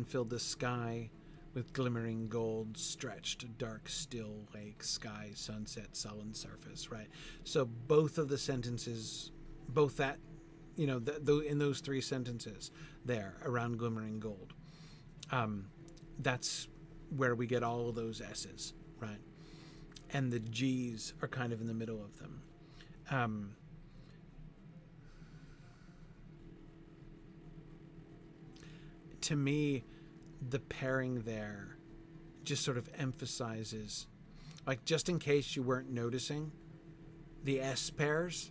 filled the sky with glimmering gold, stretched, dark, still lake, sky, sunset, sullen surface, right? So both of the sentences, both that, you know, in those three sentences there around glimmering gold, that's where we get all of those S's, right? And the G's are kind of in the middle of them. To me, the pairing there just sort of emphasizes, like, just in case you weren't noticing, the S pairs,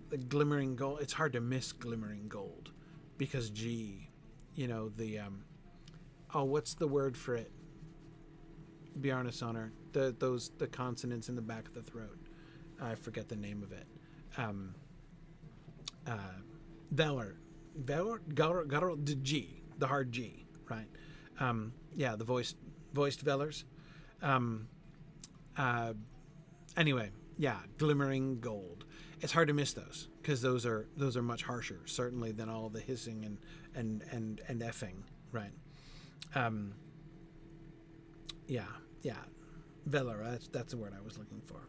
the glimmering gold, it's hard to miss glimmering gold because G, you know, the, what's the word for it? Bjarne's honor, the consonants in the back of the throat. I forget the name of it. Velar, the G, the hard G, right? Yeah, the voiced velars. Anyway, yeah, glimmering gold. It's hard to miss those because those are much harsher, certainly, than all the hissing and effing, right? Yeah, velar. That's the word I was looking for.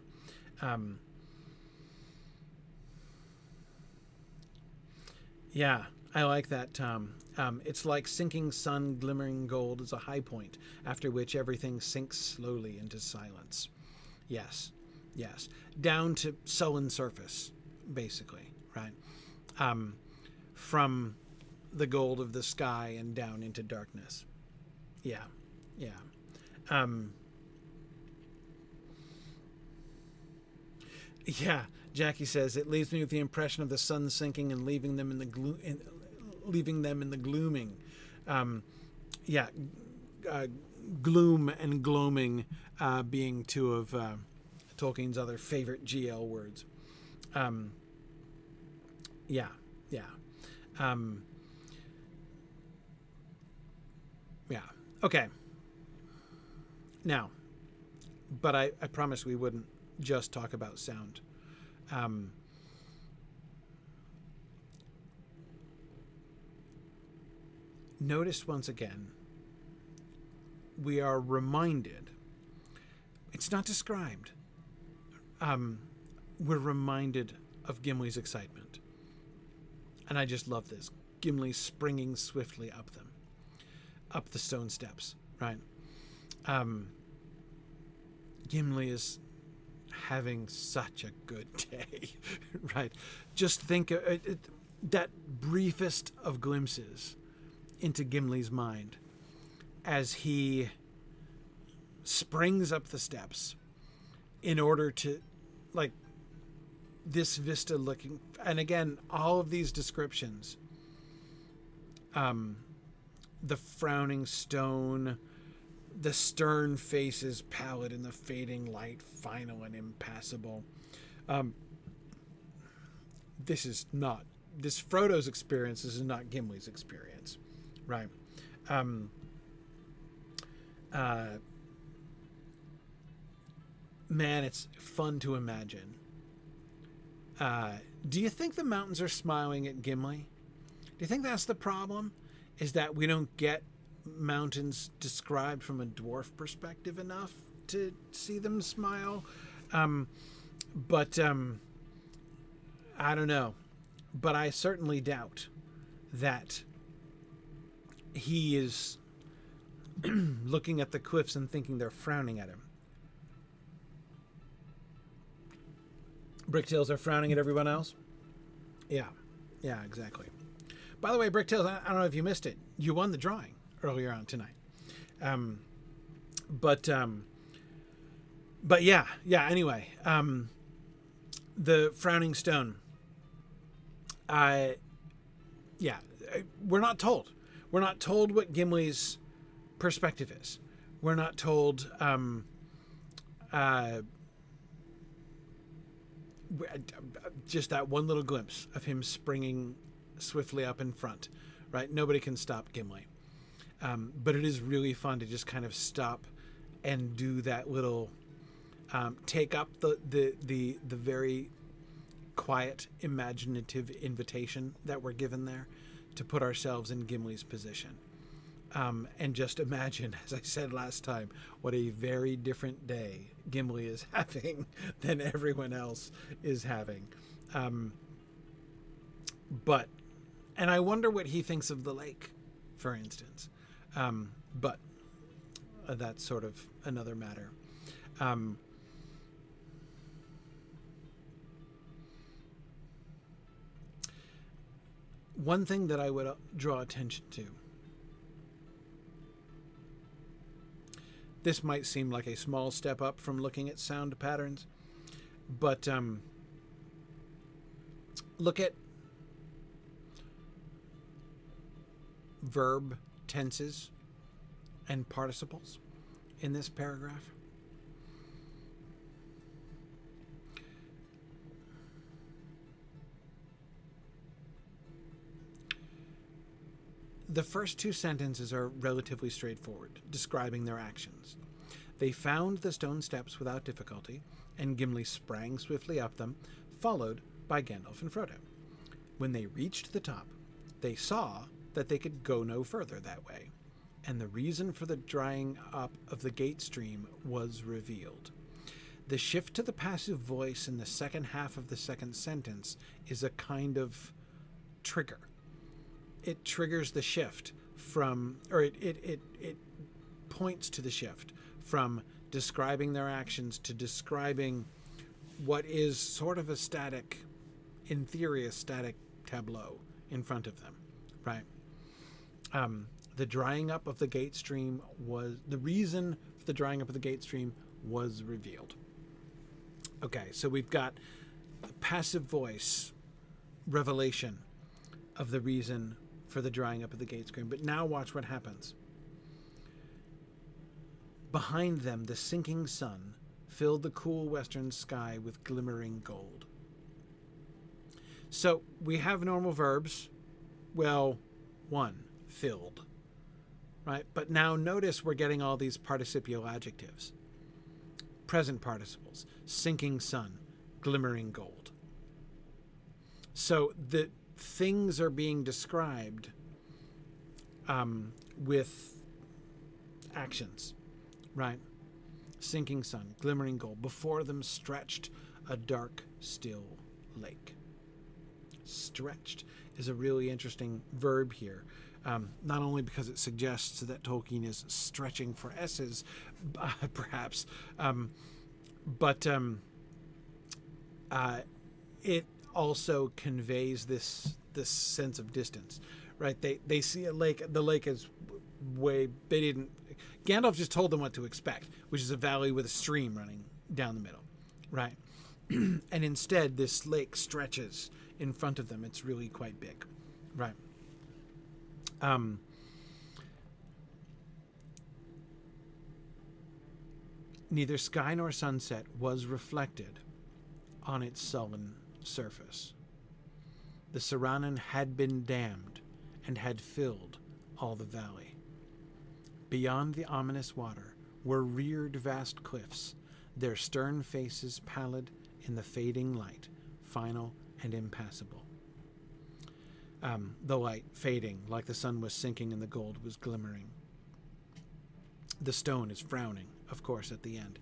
Yeah, I like that, Tom. It's like sinking sun, glimmering gold is a high point, after which everything sinks slowly into silence. Yes. Down to sullen surface, basically, right? From the gold of the sky and down into darkness. Yeah. Yeah, Jackie says, it leaves me with the impression of the sun sinking and leaving them in the glooming. Gloom and gloaming being two of Tolkien's other favorite GL words. Okay. Now, but I promise we wouldn't just talk about sound. Notice once again, we are reminded, it's not described, we're reminded of Gimli's excitement. And I just love this. Gimli springing swiftly up the stone steps, right? Gimli is having such a good day, right? Just think that briefest of glimpses into Gimli's mind as he springs up the steps in order to, like, this vista looking, and again, all of these descriptions, the frowning stone, the stern faces pallid in the fading light, final and impassable. This Frodo's experience. This is not Gimli's experience, right? Man, it's fun to imagine. Do you think the mountains are smiling at Gimli? Do you think that's the problem? Is that we don't get mountains described from a dwarf perspective enough to see them smile? But I don't know. But I certainly doubt that he is looking at the cliffs and thinking they're frowning at him. Bricktails are frowning at everyone else? Yeah, exactly. By the way, Bricktails, I don't know if you missed it. You won the drawing earlier on tonight. But yeah, anyway. The frowning stone. We're not told. We're not told what Gimli's perspective is. We're not told just that one little glimpse of him springing swiftly up in front, right? Nobody can stop Gimli. But it is really fun to just kind of stop and do that little, take up the very quiet, imaginative invitation that we're given there to put ourselves in Gimli's position. And just imagine, as I said last time, what a very different day Gimli is having than everyone else is having. And I wonder what he thinks of the lake, for instance. But that's sort of another matter. One thing that I would draw attention to. This might seem like a small step up from looking at sound patterns, but look at verb tenses and participles in this paragraph. The first two sentences are relatively straightforward, describing their actions. They found the stone steps without difficulty, and Gimli sprang swiftly up them, followed by Gandalf and Frodo. When they reached the top, they saw that they could go no further that way, and the reason for the drying up of the gate stream was revealed. The shift to the passive voice in the second half of the second sentence is a kind of trigger. It triggers the shift from, or it points to the shift from describing their actions to describing what is sort of a static, in theory, a static tableau in front of them, right? The drying up of the gate stream was, the reason for the drying up of the gate stream was revealed. Okay, so we've got a passive voice revelation of the reason for the drying up of the gate stream. But now watch what happens. Behind them, the sinking sun filled the cool western sky with glimmering gold. So we have normal verbs. Well, one, filled, right? But now notice we're getting all these participial adjectives. Present participles, sinking sun, glimmering gold. So the things are being described with actions, right? Sinking sun, glimmering gold. Before them stretched a dark, still lake. Stretched is a really interesting verb here. Not only because it suggests that Tolkien is stretching for S's, perhaps, but it also conveys this sense of distance, right? They see a lake. The lake is way, they didn't Gandalf just told them what to expect, which is a valley with a stream running down the middle, right? And instead, this lake stretches in front of them. It's really quite big, right? Neither sky nor sunset was reflected on its sullen surface. The Saranen had been dammed and had filled all the valley. Beyond the ominous water were reared vast cliffs, their stern faces pallid in the fading light, final and impassable. The light fading, like the sun was sinking and the gold was glimmering. The stone is frowning, of course, at the end.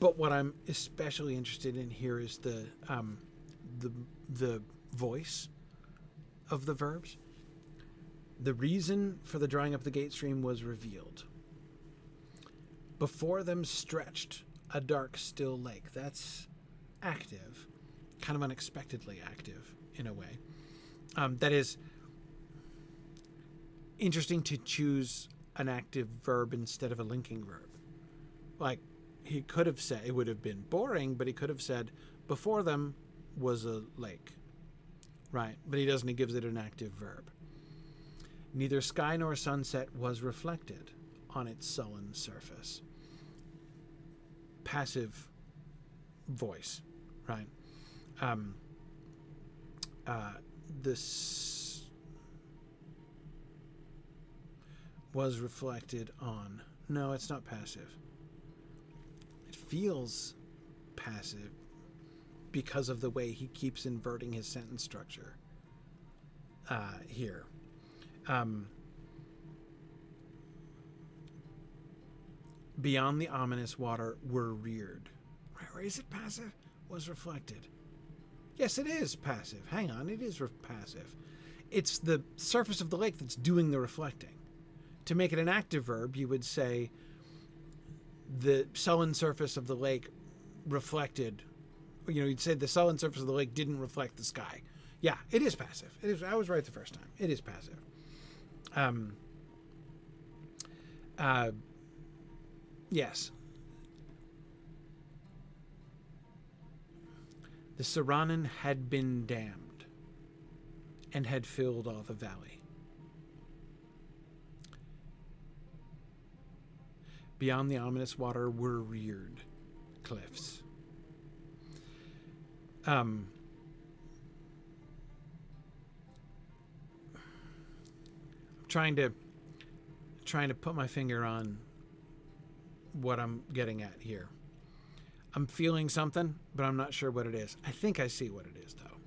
But what I'm especially interested in here is the voice of the verbs. The reason for the drawing up the gate stream was revealed. Before them stretched a dark, still lake. That's active, kind of unexpectedly active in a way. That is interesting to choose an active verb instead of a linking verb. Like, he could have said, it would have been boring, but he could have said, before them was a lake, right? But he doesn't, he gives it an active verb. Neither sky nor sunset was reflected on its sullen surface. Passive voice, right? This was reflected on. No, it's not passive. It feels passive because of the way he keeps inverting his sentence structure here. Beyond the ominous water were reared. Or is it passive? Was reflected. Yes, it is passive. Hang on, it is passive. It's the surface of the lake that's doing the reflecting. To make it an active verb, you would say the sullen surface of the lake reflected. You'd say the sullen surface of the lake didn't reflect the sky. Yeah, it is passive. It is. I was right the first time. It is passive. Yes. The Saranen had been dammed and had filled all the valley. Beyond the ominous water were reared cliffs. I'm trying to put my finger on what I'm getting at here. I'm feeling something, but I'm not sure what it is. I think I see what it is, though.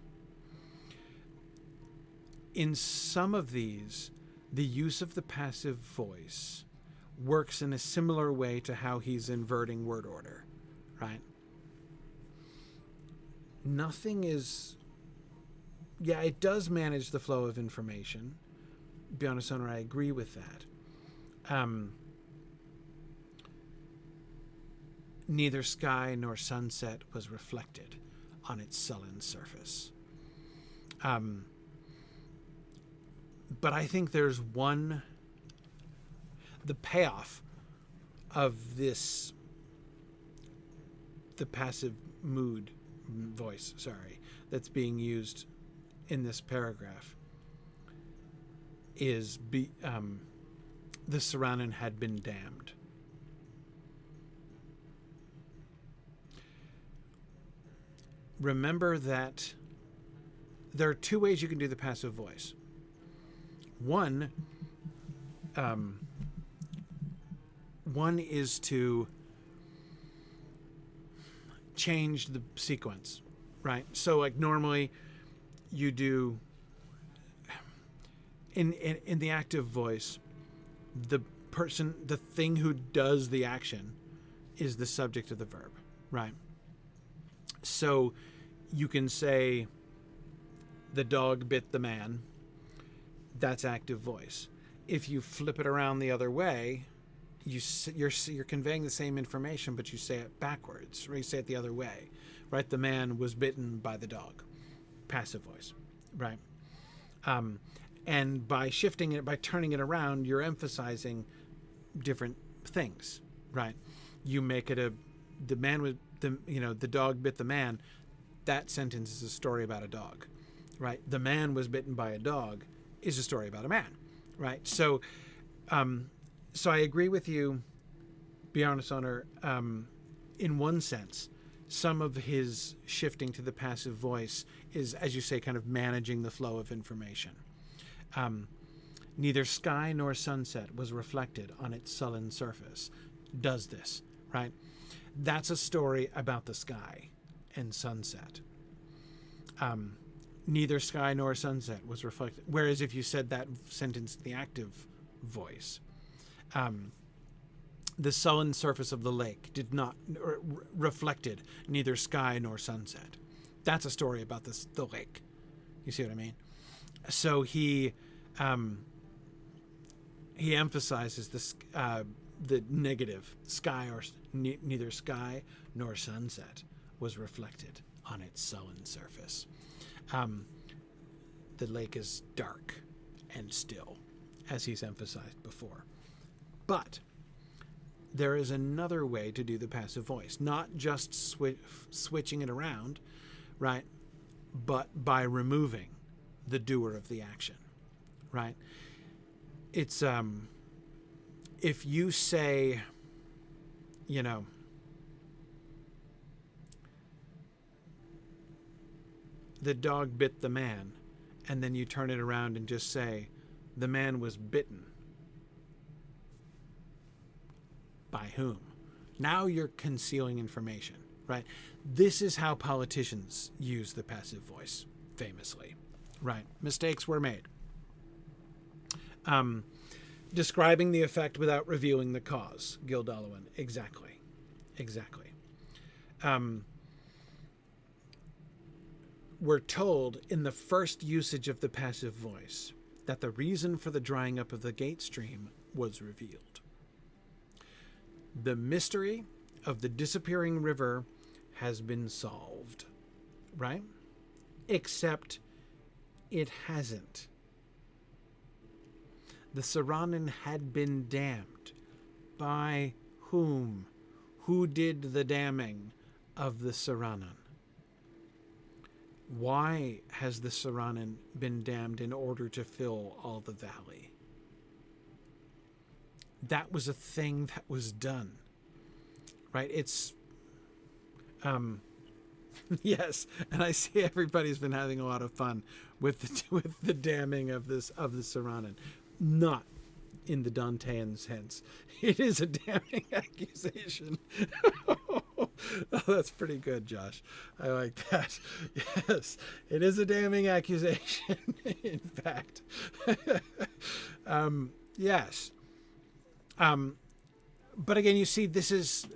In some of these, the use of the passive voice works in a similar way to how he's inverting word order, right? Nothing is... Yeah, it does manage the flow of information. Beyond a Sonar, I agree with that. Neither sky nor sunset was reflected on its sullen surface. But I think there's the payoff of this, the passive voice, that's being used in this paragraph is the Saranen had been damned. Remember that there are two ways you can do the passive voice. One is to change the sequence, right? So, like, normally you do in the active voice, the thing who does the action is the subject of the verb, right? So you can say, the dog bit the man. That's active voice. If you flip it around the other way, you're conveying the same information, but you say it backwards, or you say it the other way, right? The man was bitten by the dog. Passive voice, right? And by shifting it, by turning it around, you're emphasizing different things, right? You make it the man with the dog bit the man. That sentence is a story about a dog, right? The man was bitten by a dog is a story about a man, right? So I agree with you, Bjarne Sonner, in one sense. Some of his shifting to the passive voice is, as you say, kind of managing the flow of information. Neither sky nor sunset was reflected on its sullen surface. Does this, right? That's a story about the sky and sunset. Neither sky nor sunset was reflected. Whereas if you said that sentence in the active voice, the sullen surface of the lake did not reflected neither sky nor sunset. That's a story about the lake. You see what I mean? So he emphasizes the negative sky, or neither sky nor sunset was reflected on its sullen surface. The lake is dark and still, as he's emphasized before. But there is another way to do the passive voice, not just switching it around, right? But by removing the doer of the action, right? It's, if you say, the dog bit the man, and then you turn it around and just say, the man was bitten. By whom? Now you're concealing information, right? This is how politicians use the passive voice, famously, right? Mistakes were made. Describing the effect without revealing the cause. Gildalowen. Exactly. We're told in the first usage of the passive voice that the reason for the drying up of the gate stream was revealed. The mystery of the disappearing river has been solved, right? Except it hasn't. The Saranen had been damned. By whom? Who did the damning of the Saranen? Why has the Saranen been damned in order to fill all the valley? That was a thing that was done, right? It's, yes, and I see everybody's been having a lot of fun with the damning of the Saranen. Not in the Dantean sense. It is a damning accusation. Oh, that's pretty good, Josh. I like that. Yes, it is a damning accusation, in fact. Yes. But again, you see, this is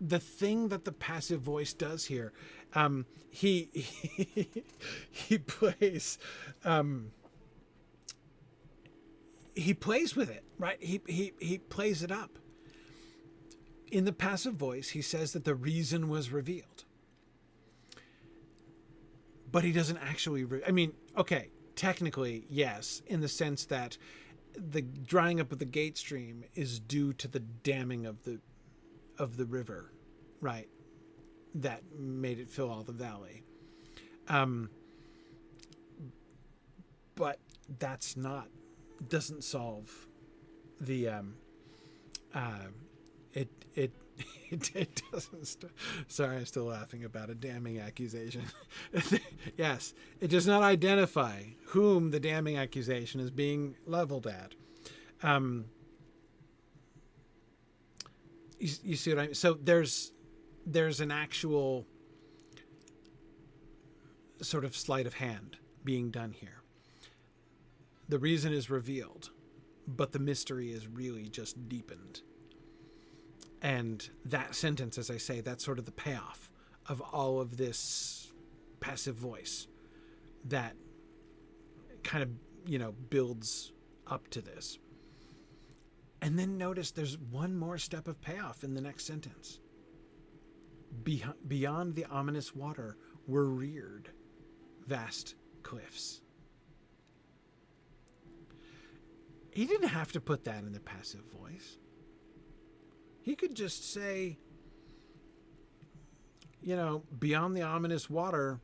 the thing that the passive voice does here. He plays... he plays with it, right? He plays it up. In the passive voice, he says that the reason was revealed. But he doesn't actually... okay, technically, yes, in the sense that the drying up of the gate stream is due to the damming of the river, right? That made it fill all the valley. But that's not... doesn't solve the it doesn't sorry, I'm still laughing about a damning accusation. Yes, it does not identify whom the damning accusation is being leveled at. You see what I mean? So there's an actual sort of sleight of hand being done here. The reason is revealed, but the mystery is really just deepened. And that sentence, as I say, that's sort of the payoff of all of this passive voice that kind of, builds up to this. And then notice there's one more step of payoff in the next sentence. Beyond the ominous water were reared vast cliffs. He didn't have to put that in the passive voice. He could just say, beyond the ominous water.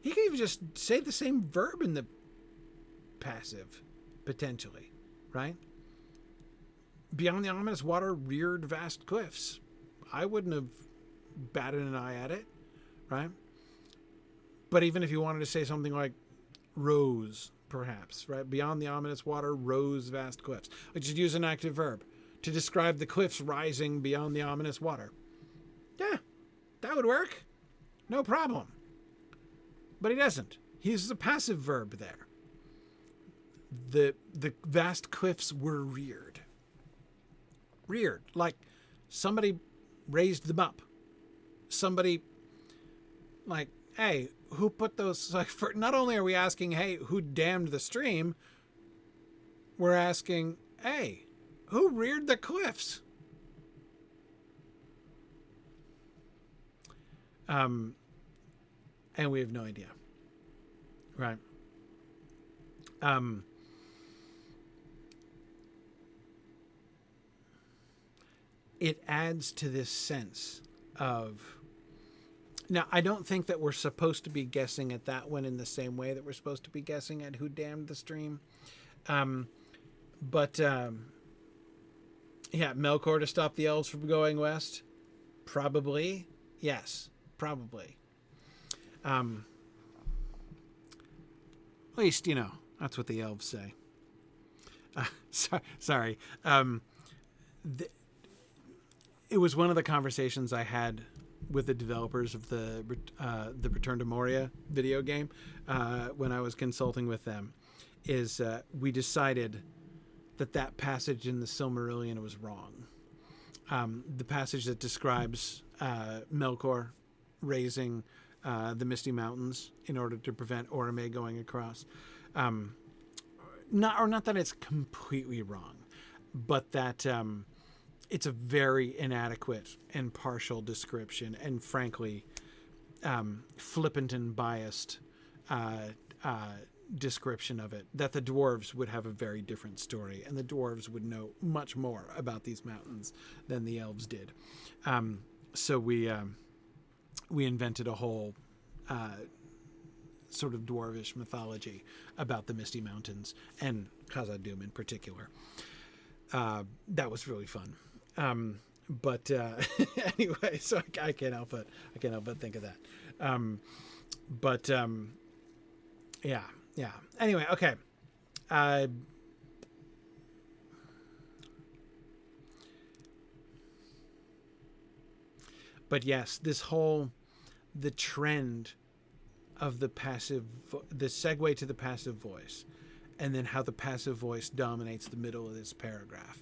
He could even just say the same verb in the passive, potentially, right? Beyond the ominous water reared vast cliffs. I wouldn't have batted an eye at it, right? But even if you wanted to say something like rose, perhaps, right? Beyond the ominous water rose vast cliffs. Like just use an active verb to describe the cliffs rising beyond the ominous water. Yeah, that would work. No problem. But he doesn't. He uses a passive verb there. The vast cliffs were reared. Reared, like somebody raised them up. Somebody, like, hey, who put those? Like, for not only are we asking, hey, who dammed the stream? We're asking, hey, who reared the cliffs? And we have no idea. Right. It adds to this sense of... Now, I don't think that we're supposed to be guessing at that one in the same way that we're supposed to be guessing at who damned the stream. Yeah, Melkor to stop the elves from going west? Probably. Yes, probably. At least, that's what the elves say. Sorry. It was one of the conversations I had with the developers of the Return to Moria video game when I was consulting with them, is we decided that passage in the Silmarillion was wrong. The passage that describes Melkor raising the Misty Mountains in order to prevent Orome going across. Not that it's completely wrong, but that it's a very inadequate and partial description, and frankly, flippant and biased description of it, that the dwarves would have a very different story, and the dwarves would know much more about these mountains than the elves did. So we invented a whole sort of dwarvish mythology about the Misty Mountains, and Khazad-dûm in particular. That was really fun. But anyway, so I can't help but think of that. Yeah. Anyway, okay. But yes, the trend of the segue to the passive voice, and then how the passive voice dominates the middle of this paragraph,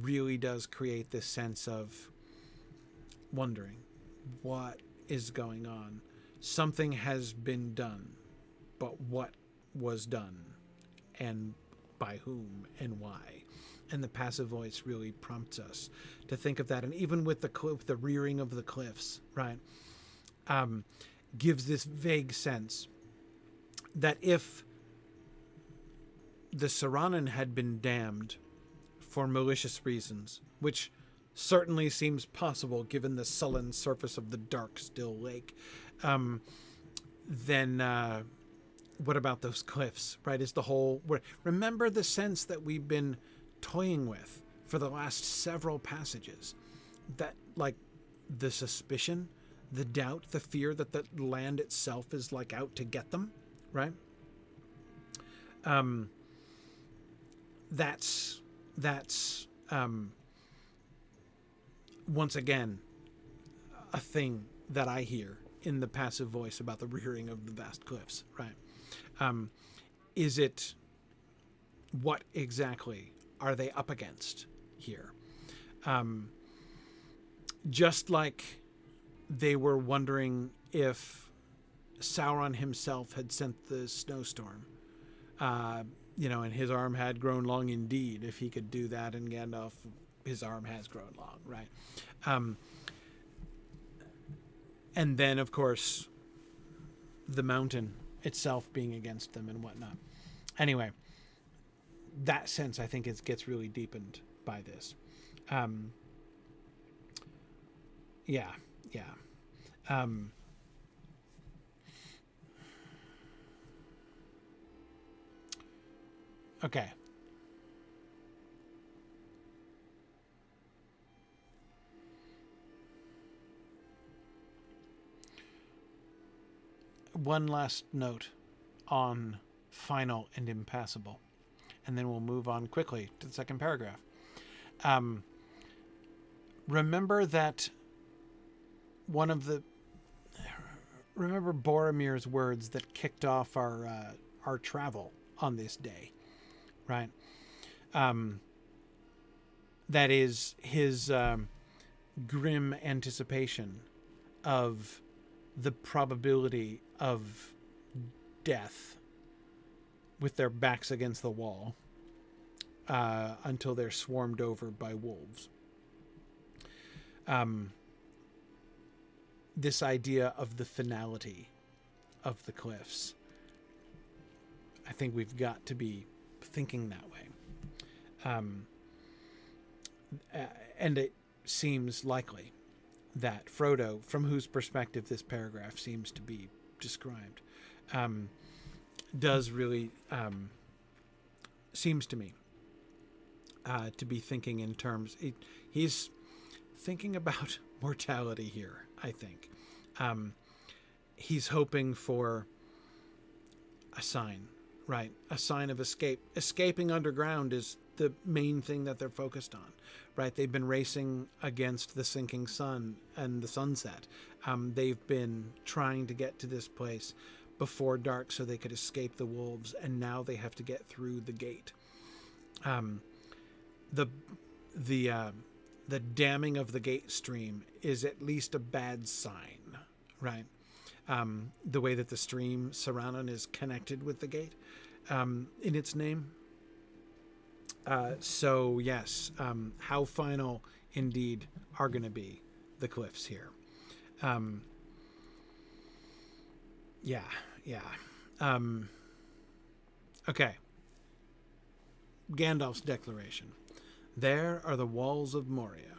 really does create this sense of wondering what is going on. Something has been done, but what was done, and by whom, and why? And the passive voice really prompts us to think of that. And even with the rearing of the cliffs, right, gives this vague sense that if the Saranen had been damned for malicious reasons, which certainly seems possible given the sullen surface of the dark, still lake, then what about those cliffs, right? Remember the sense that we've been toying with for the last several passages, that, like, the suspicion, the doubt, the fear that the land itself is, like, out to get them, right? That's once again a thing that I hear in the passive voice about the rearing of the vast cliffs, right? Is it, what exactly are they up against here? Just like they were wondering if Sauron himself had sent the snowstorm, and his arm had grown long indeed. If he could do that, and Gandalf, his arm has grown long, right? And then, of course, the mountain itself being against them and whatnot. Anyway, that sense, I think, gets really deepened by this. Yeah. Yeah. Um, okay. One last note on final and impassable, and then we'll move on quickly to the second paragraph. Um, remember that one of the remember Boromir's words that kicked off our travel on this day, right? Um, that is his grim anticipation of the probability of death with their backs against the wall until they're swarmed over by wolves. This idea of the finality of the cliffs, I think we've got to be thinking that way. And it seems likely that Frodo, from whose perspective this paragraph seems to be described, does really, seems to me, to be thinking in terms, he's thinking about mortality here, I think. He's hoping for a sign, right? A sign of escape. Escaping underground is the main thing that they're focused on, right? They've been racing against the sinking sun and the sunset. They've been trying to get to this place before dark so they could escape the wolves, and now they have to get through the gate. The damming of the gate stream is at least a bad sign, right? The way that the stream Saranon is connected with the gate in its name. So yes, how final indeed are going to be the cliffs here. Okay. Gandalf's declaration. There are the walls of Moria,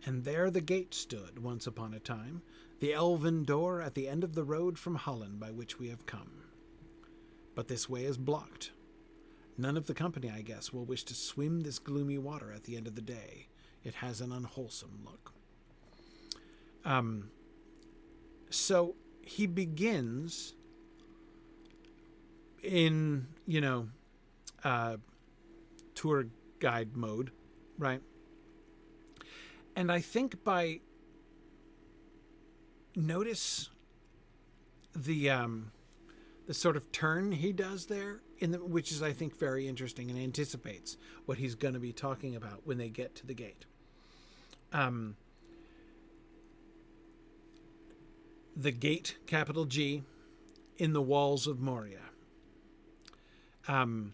and there the gate stood once upon a time, the elven door at the end of the road from Holland by which we have come. But this way is blocked. None of the company, I guess, will wish to swim this gloomy water at the end of the day. It has an unwholesome look. So he begins in, tour guide mode, right? And I think by notice the sort of turn he does there, which is, I think, very interesting and anticipates what he's going to be talking about when they get to the gate. The gate, capital G, in the walls of Moria. And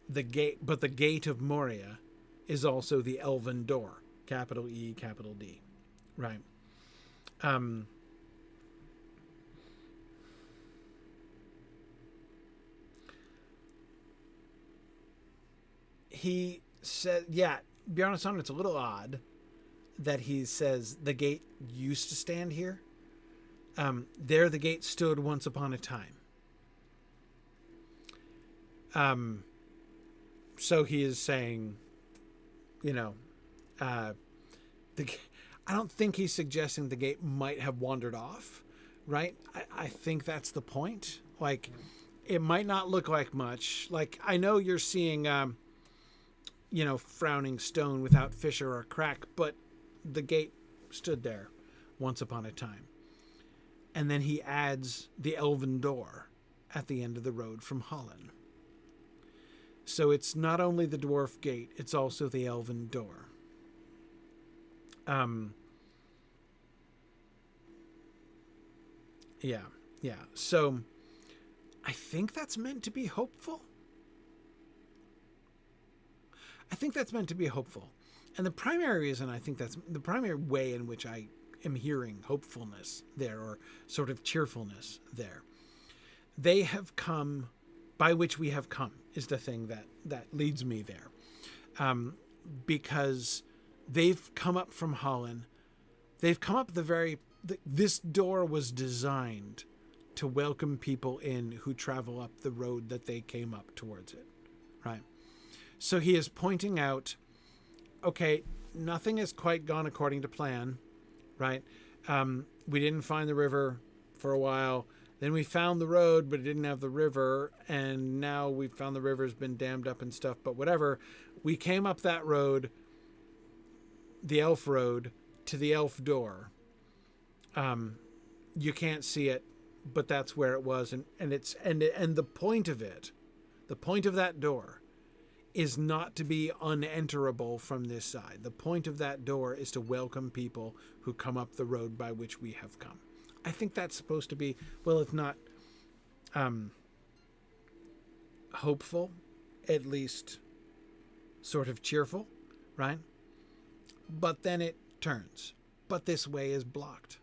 the gate, but the gate of Moria is also the elven door, capital E, capital D, right? He said, be honest on it, it's a little odd that he says the gate used to stand here. There the gate stood once upon a time. So he is saying, I don't think he's suggesting the gate might have wandered off, right? I think that's the point. Like, it might not look like much. Like, I know you're seeing, frowning stone without fissure or crack, but the gate stood there once upon a time. And then he adds the elven door at the end of the road from Holland. So it's not only the dwarf gate, it's also the elven door. So I think that's meant to be hopeful. And the primary reason I think that's the primary way in which I am hearing hopefulness there, or sort of cheerfulness there. They have come by which we have come is the thing that leads me there. Because They've come up from Holland. They've come up this door was designed to welcome people in who travel up the road that they came up towards it, right? So he is pointing out, okay, nothing has quite gone according to plan, right? We didn't find the river for a while. Then we found the road, but it didn't have the river. And now we found the river's been dammed up and stuff, but whatever. We came up that road, the elf road, to the elf door. You can't see it, but that's where it was. And the point of it, the point of that door is not to be unenterable from this side. The point of that door is to welcome people who come up the road by which we have come. I think that's supposed to be, well, if not hopeful, at least sort of cheerful, right? But then it turns. But this way is blocked.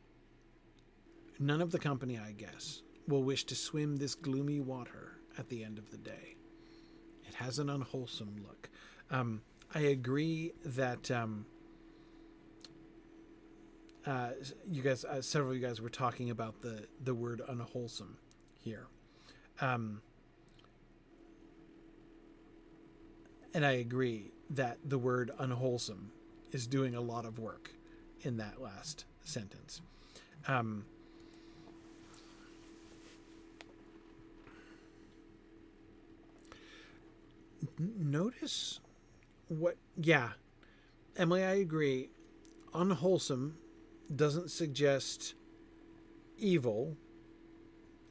None of the company, I guess, will wish to swim this gloomy water at the end of the day. It has an unwholesome look. I agree that you guys, several of you guys were talking about the word unwholesome here. And I agree that the word unwholesome is doing a lot of work in that last sentence. Notice what, yeah, Emily, I agree. Unwholesome doesn't suggest evil,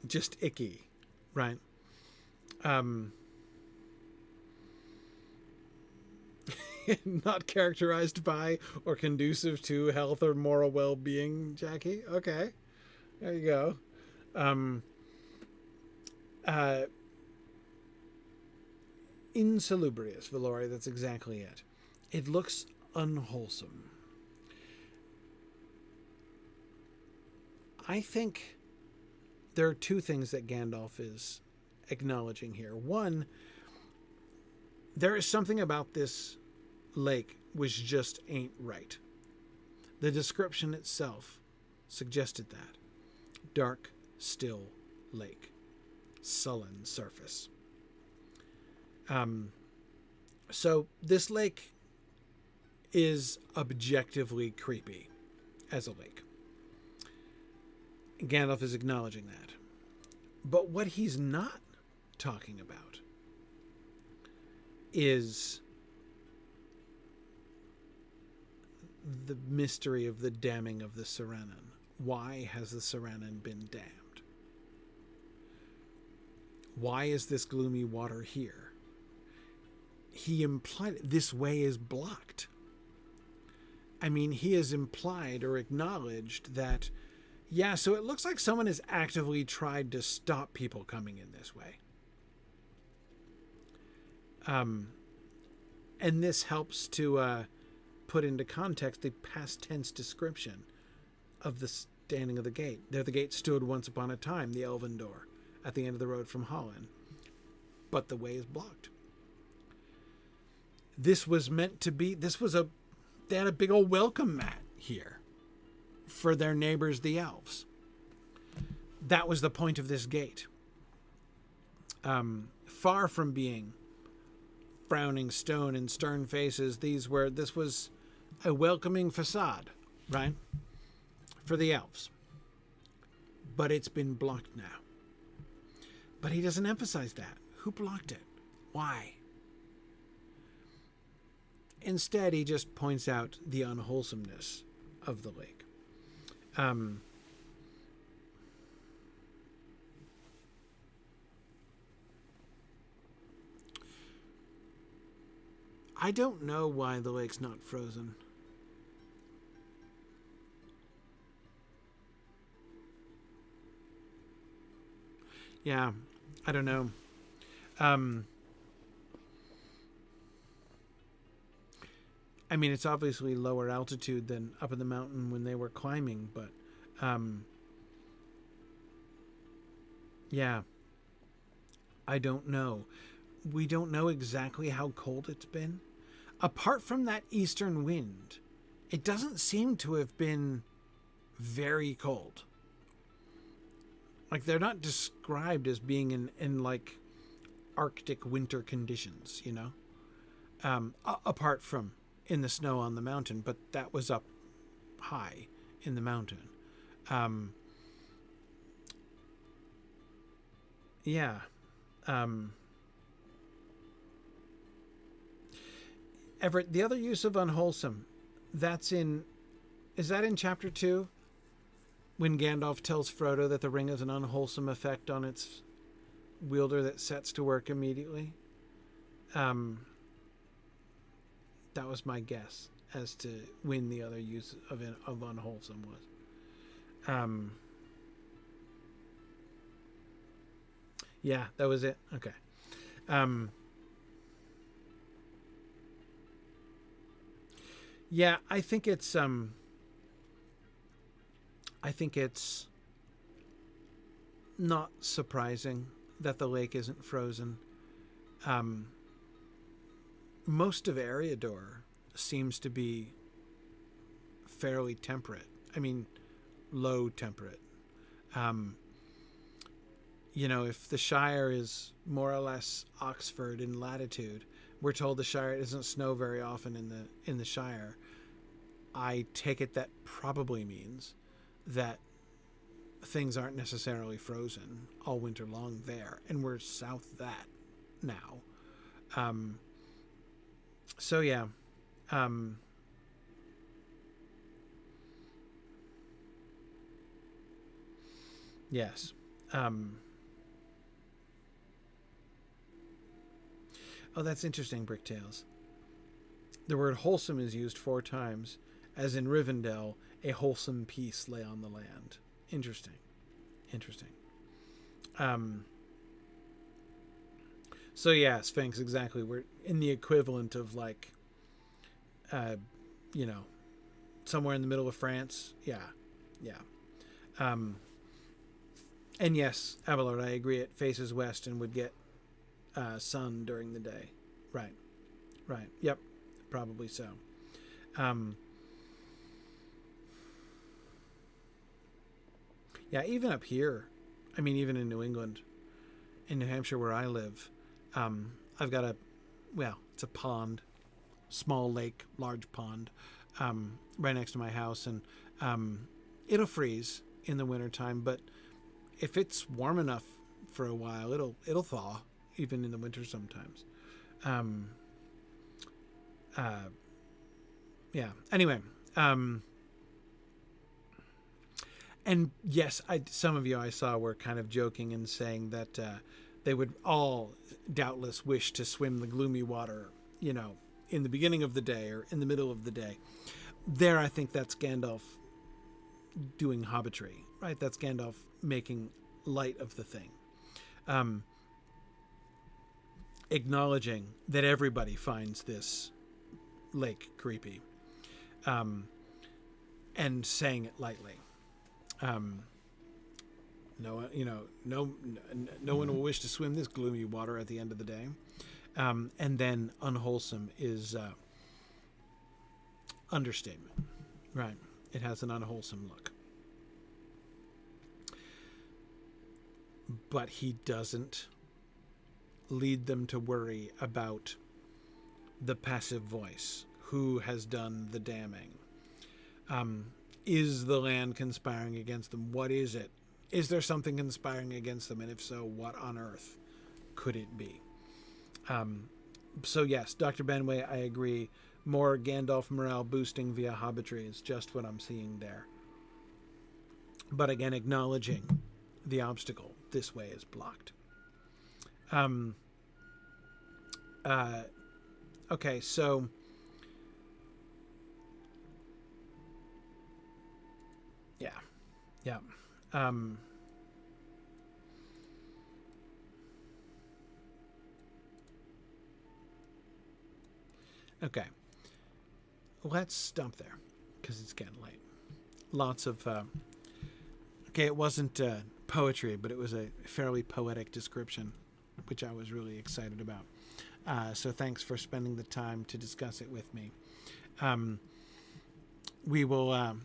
just icky, right? Not characterized by or conducive to health or moral well-being, Jackie. Okay, there you go. Insalubrious, Valori, that's exactly it. It looks unwholesome. I think there are two things that Gandalf is acknowledging here. One, there is something about this lake which just ain't right. The description itself suggested that. Dark, still lake. Sullen surface. So this lake is objectively creepy as a lake. Gandalf is acknowledging that. But what he's not talking about is the mystery of the damning of the Serennon. Why has the Serennon been damned? Why is this gloomy water here? He implied this way is blocked. I mean, he has implied or acknowledged that, yeah, so it looks like someone has actively tried to stop people coming in this way. And this helps to put into context the past tense description of the standing of the gate. There the gate stood once upon a time, the elven door, at the end of the road from Holland. But the way is blocked. This was meant to be, they had a big old welcome mat here for their neighbors, the elves. That was the point of this gate. Far from being frowning stone and stern faces, this was a welcoming facade, right? For the elves. But it's been blocked now. But he doesn't emphasize that. Who blocked it? Why? Instead, he just points out the unwholesomeness of the lake. I don't know why the lake's not frozen. Yeah, I don't know. I mean, it's obviously lower altitude than up in the mountain when they were climbing, but yeah, I don't know. We don't know exactly how cold it's been. apart from that eastern wind, it doesn't seem to have been very cold. Like, they're not described as being in like Arctic winter conditions, you know, apart from in the snow on the mountain, but that was up high in the mountain. Yeah. Everett, the other use of unwholesome, is that in chapter 2? When Gandalf tells Frodo that the ring has an unwholesome effect on its wielder that sets to work immediately. That was my guess as to when the other use of unwholesome was. Yeah, that was it. Okay. Yeah, I think it's not surprising that the lake isn't frozen. Most of Eriador seems to be fairly temperate. I mean, low temperate. You know, if the Shire is more or less Oxford in latitude, we're told the Shire doesn't snow very often in the Shire. I take it that probably means that things aren't necessarily frozen all winter long there, and we're south of that now. So yeah. Yes. Oh, that's interesting, Bricktails. The word wholesome is used 4 times, as in Rivendell, a wholesome peace lay on the land. Interesting. So yeah, Sphinx, exactly. We're in the equivalent of like, you know, somewhere in the middle of France. Yeah. And yes, Abelard, I agree. It faces west and would get sun during the day. Right. Yep. Probably so. Yeah, even up here, I mean, even in New England, in New Hampshire where I live, I've got it's a pond, small lake, large pond, right next to my house, and it'll freeze in the wintertime, but if it's warm enough for a while, it'll thaw, even in the winter sometimes. Yeah. Anyway, and yes, some of you I saw were kind of joking and saying that they would all doubtless wish to swim the gloomy water, you know, in the beginning of the day or in the middle of the day. There, I think that's Gandalf doing hobbitry, right? That's Gandalf making light of the thing. Acknowledging that everybody finds this lake creepy, and saying it lightly. No one will wish to swim this gloomy water at the end of the day. And then unwholesome is understatement, right? It has an unwholesome look. But he doesn't lead them to worry about the passive voice. Who has done the damning? Is the land conspiring against them? What is it? Is there something conspiring against them? And if so, what on earth could it be? So yes, Dr. Benway, I agree. More Gandalf morale boosting via hobbitry is just what I'm seeing there. But again, acknowledging the obstacle. This way is blocked. Okay, so yeah. Okay, let's stop there because it's getting late. Lots of okay, it wasn't poetry, but it was a fairly poetic description, which I was really excited about. So thanks for spending the time to discuss it with me. We will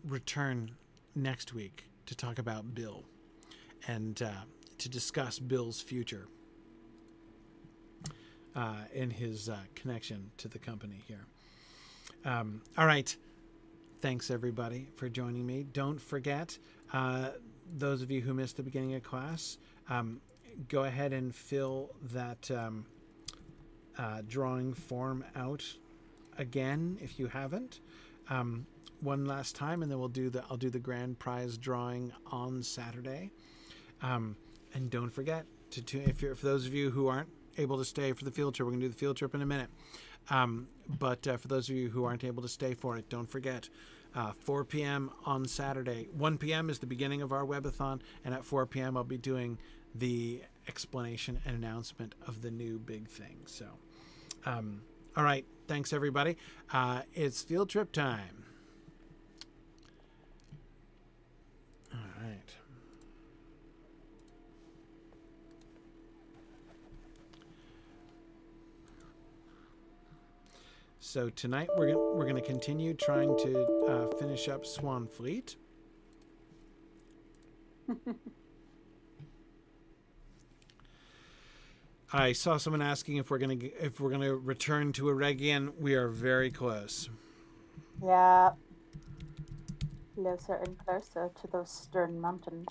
return next week to talk about Bill and to discuss Bill's future in his connection to the company here. All right. Thanks, everybody, for joining me. Don't forget, those of you who missed the beginning of class, go ahead and fill that drawing form out again if you haven't. One last time, and then I'll do the grand prize drawing on Saturday. And don't forget for those of you who aren't able to stay for the field trip, we're going to do the field trip in a minute. But for those of you who aren't able to stay for it, don't forget, 4 p.m. on Saturday. 1 p.m. is the beginning of our Webathon, and at 4 p.m. I'll be doing the explanation and announcement of the new big thing. So, all right. Thanks, everybody. It's field trip time. All right. So tonight we're going to continue trying to finish up Swan Fleet. I saw someone asking if we're going to return to Eregion. We are very close. Yeah. Closer and closer to those stern mountains.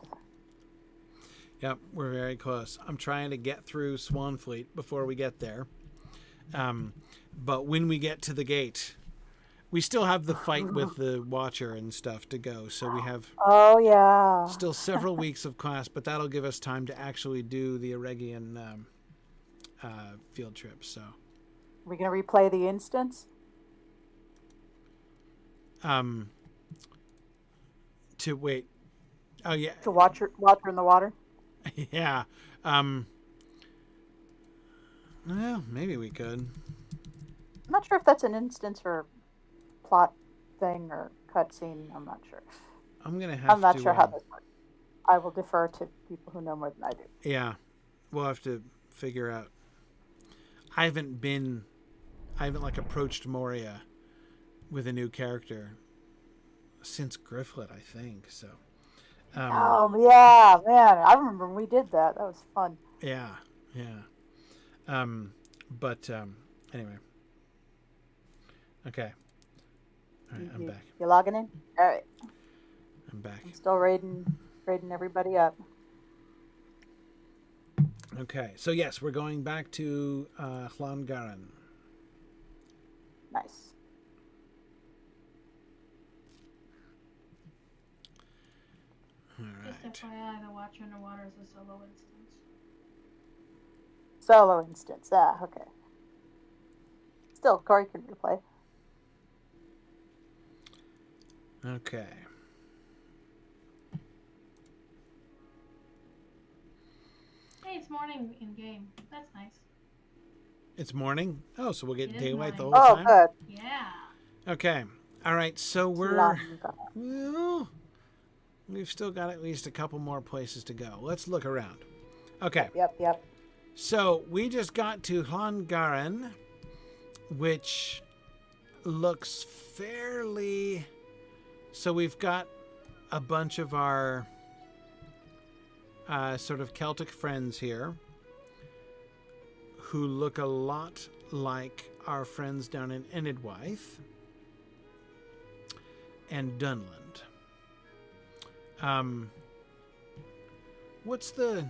Yep, we're very close. I'm trying to get through Swan Fleet before we get there. But when we get to the gate, we still have the fight with the Watcher and stuff to go. So we have still several weeks of class, but that'll give us time to actually do the Eregion field trip. So, are we going to replay the instance? To wait. Oh yeah. To Watcher in the water. Yeah. Well, maybe we could. I'm not sure if that's an instance or plot thing or cutscene. I'm not sure. I'm not sure how this works. I will defer to people who know more than I do. Yeah, we'll have to figure out. I haven't approached Moria with a new character since Grifflet, I think. So. Oh yeah, man! I remember when we did that. That was fun. Yeah. But anyway. Okay. All right, I'm back. You logging in? All right. I'm back. I'm still raiding everybody up. Okay, so yes, we're going back to Llangaren. Nice. All right. Just FYI, the Watcher Underwater is a solo instance. Solo instance. Okay. Still, Corey can replay. Okay. Hey, it's morning in game. That's nice. It's morning? Oh, so we'll get daylight the whole time? Oh, good. Yeah. Okay. All right, so we've still got at least a couple more places to go. Let's look around. Okay. Yep. So we just got to Llangaren, which looks fairly... So we've got a bunch of our sort of Celtic friends here who look a lot like our friends down in Enidwaith and Dunland. What's the...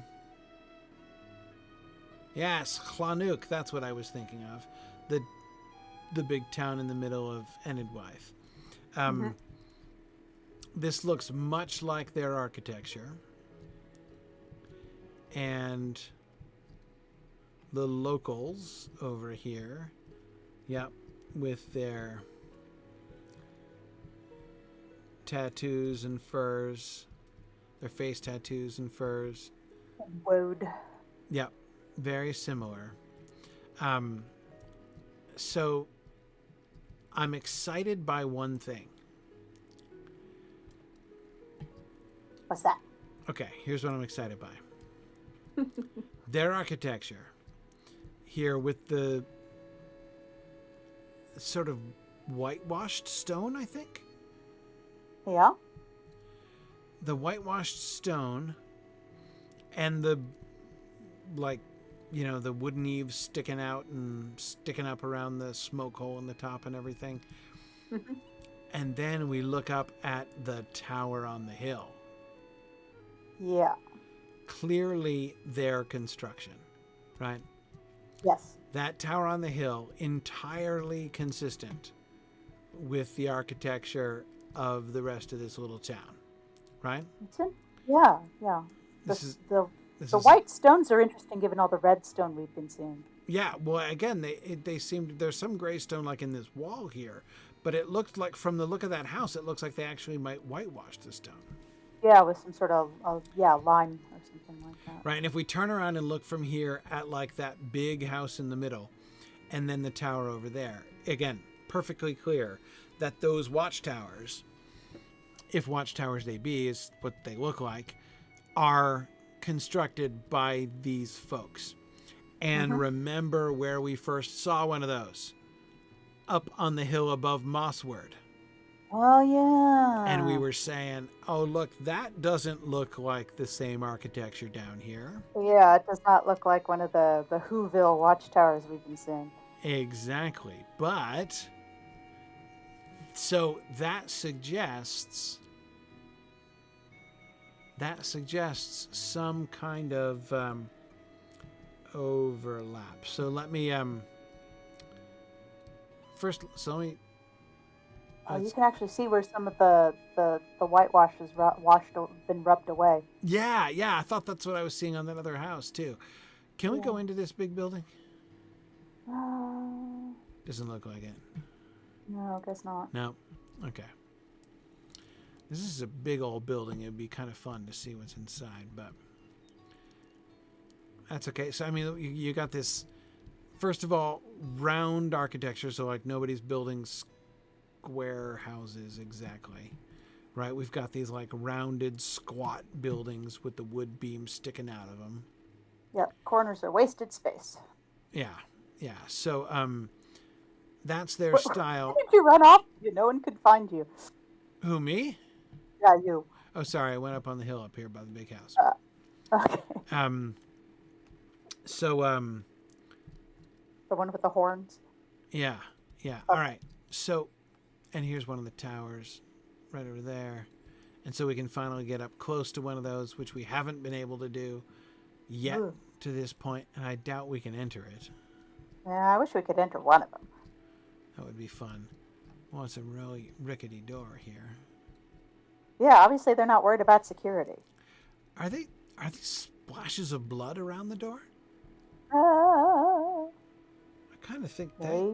Yes, Llanwg, that's what I was thinking of. The big town in the middle of Enidwaith. This looks much like their architecture. And the locals over here, with their tattoos and furs, their face tattoos and furs. Woad. Yep, very similar. So I'm excited by one thing. What's that? Okay, here's what I'm excited by. Their architecture. here with the sort of whitewashed stone, I think. Yeah. The whitewashed stone and the, like, you know, the wooden eaves sticking out and sticking up around the smoke hole in the top and everything. Mhm. And then we look up at the tower on the hill. Yeah. Clearly their construction, right? Yes. That tower on the hill, entirely consistent with the architecture of the rest of this little town, right? Yeah. Yeah. This is The this white stones are interesting given all the red stone we've been seeing. Yeah, well, again, they seem, there's some gray stone like in this wall here, but it looked like, from the look of that house, it looks like they actually might whitewash the stone. Yeah, with some sort of lime or something like that. Right, and if we turn around and look from here at like that big house in the middle, and then the tower over there, again, perfectly clear that those watchtowers, if watchtowers they be, is what they look like, are constructed by these folks. And remember where we first saw one of those? Up on the hill above Mossward. Oh, yeah. And we were saying, oh, look, that doesn't look like the same architecture down here. Yeah, it does not look like one of the Whoville watchtowers we've been seeing. Exactly. But, so that suggests some kind of overlap. So let me, first, so let me, You can actually see where some of the whitewash has been rubbed away. yeah, I thought that's what I was seeing on that other house too. Can we go into this big building? Doesn't look like it. No, I guess not. No. Okay. This is a big old building. It'd be kind of fun to see what's inside, but that's okay. So, I mean, you got this, first of all, round architecture. So, like, nobody's building square houses exactly, right? We've got these, like, rounded, squat buildings with the wood beams sticking out of them. Yep, corners are wasted space. Yeah. So, that's their style. Why did you run off? No one could find you. Who, me? Yeah, you. Oh, sorry. I went up on the hill up here by the big house. Okay. So, The one with the horns? yeah. All right. So, and here's one of the towers right over there. And so we can finally get up close to one of those, which we haven't been able to do yet to this point, and I doubt we can enter it. Yeah, I wish we could enter one of them. That would be fun. Well, it's a really rickety door here. Yeah, obviously they're not worried about security. Are these splashes of blood around the door? I kind of think they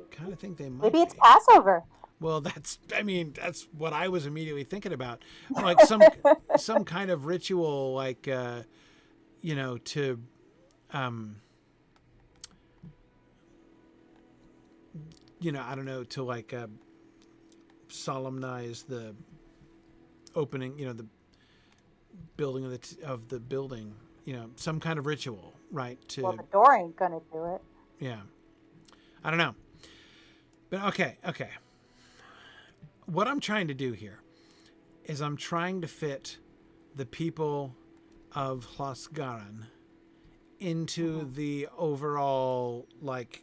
might. Maybe it's be. Passover. Well, that's what I was immediately thinking about. Like some kind of ritual, like, to, I don't know, to like solemnize the opening, the building of the building, some kind of ritual, right? Well, the door ain't gonna do it. Yeah. I don't know. But okay. What I'm trying to do here is I'm trying to fit the people of Hlasgaran into the overall, like,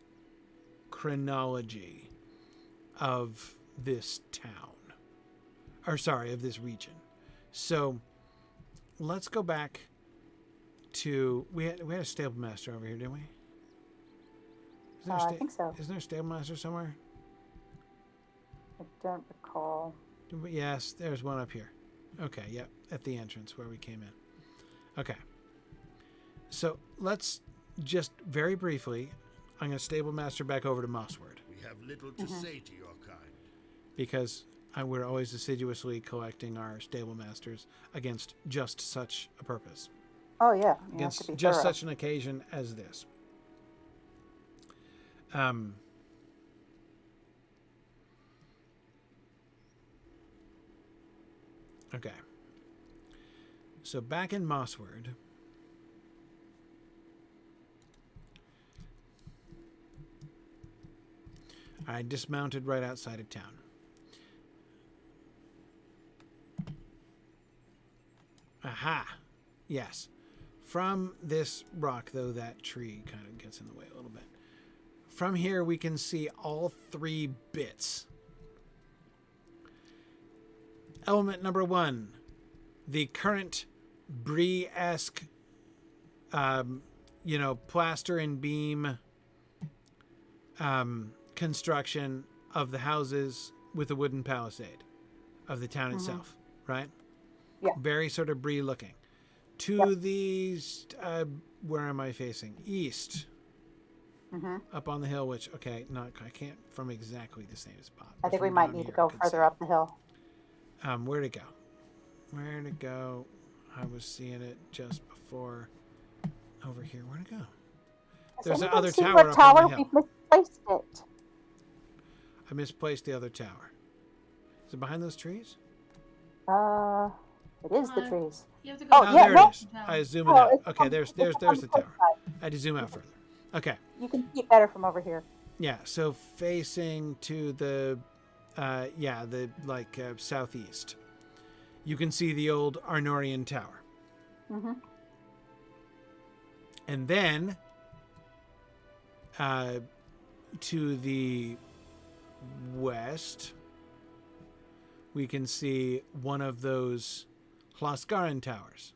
chronology of this town. Or, sorry, of this region. So, let's go back to... We had a stable master over here, didn't we? I think so. Isn't there a stable master somewhere? I don't recall. Yes, there's one up here. Okay, yep, at the entrance where we came in. Okay. So let's just very briefly, I'm going to stable master back over to Mossward. We have little to say to your kind. Because we're always assiduously collecting our stable masters against just such a purpose. Oh, yeah. Against just such an occasion as this. Okay. So back in Mossward, I dismounted right outside of town. Aha. Yes. From this rock, though, that tree kind of gets in the way a little bit. From here, we can see all 3 bits. Element number 1, the current Brie-esque, plaster and beam construction of the houses with a wooden palisade of the town itself, right? Yeah. Very sort of Brie looking. To the, where am I facing? East. Up on the hill, which, I can't from exactly the same spot. I think we might need to go further up the hill. Where to go? Where to go? I was seeing it just before. Over here. Where to go? There's the other tower up on the hill. We've misplaced it. I misplaced the other tower. Is it behind those trees? It is the trees. You have to go. There it is. No. I zoom it out. Okay, there's the tower. I had to zoom out further. Okay. You can see it better from over here. Yeah. So facing to the, southeast, you can see the old Arnorian tower. And then, to the west, we can see one of those Hlasgaran towers.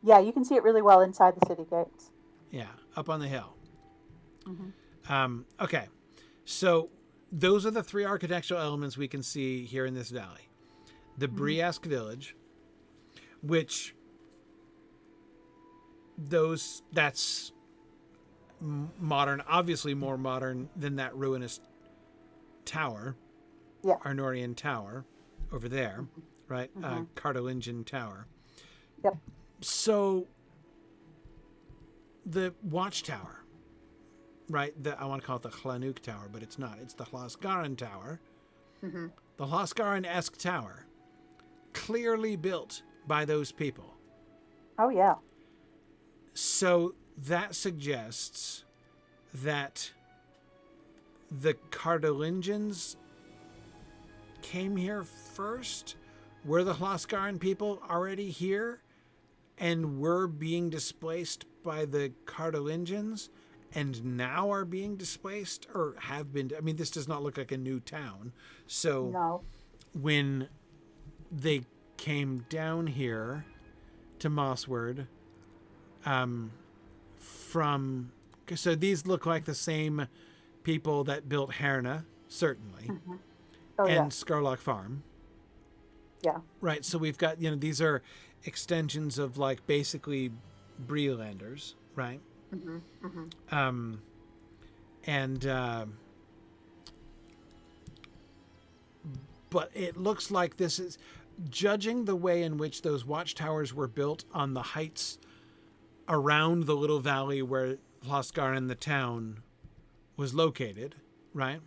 Yeah, you can see it really well inside the city gates. Yeah, up on the hill. Okay, so those are the 3 architectural elements we can see here in this valley. The Brie-esque village, which that's modern, obviously more modern than that ruinous tower, Arnorian tower over there, right? Cardolingian tower. Yep. So the watchtower, right? I want to call it the Hlanuk tower, but it's not. It's the Hlasgaran tower. The Hlasgaran-esque tower, clearly built by those people. Oh, yeah. So that suggests that the Cardolingians came here first. Were the Hlasgaran people already here and were being displaced by the Cardolingians and now are being displaced or have been? I mean, this does not look like a new town. So No. when they came down here to Mossward, so these look like the same people that built Herna, certainly, and Scarlock Farm. Yeah. Right. So we've got, these are extensions of like basically Brielanders, right? But it looks like this is, judging the way in which those watchtowers were built on the heights around the little valley where Hlasgaran, the town, was located, right?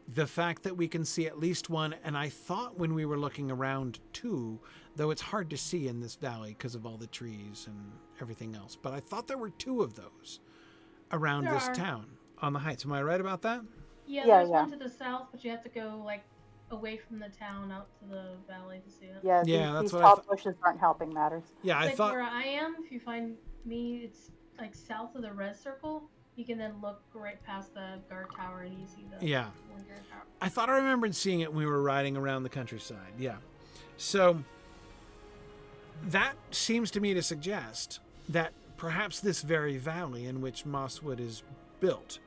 The fact that we can see at least one, and I thought when we were looking around 2, though it's hard to see in this valley because of all the trees and everything else, but I thought there were 2 of those around this town on the heights. Am I right about that? Yeah, there's one to the south, but you have to go like away from the town out to the valley to see it. Yeah, that's these what tall bushes aren't helping matters. Yeah, I like thought where I am, if you find me, it's like south of the red circle. You can then look right past the guard tower and you see the one guard tower. I thought I remembered seeing it when we were riding around the countryside. Yeah. So that seems to me to suggest that perhaps this very valley in which Mosswood is built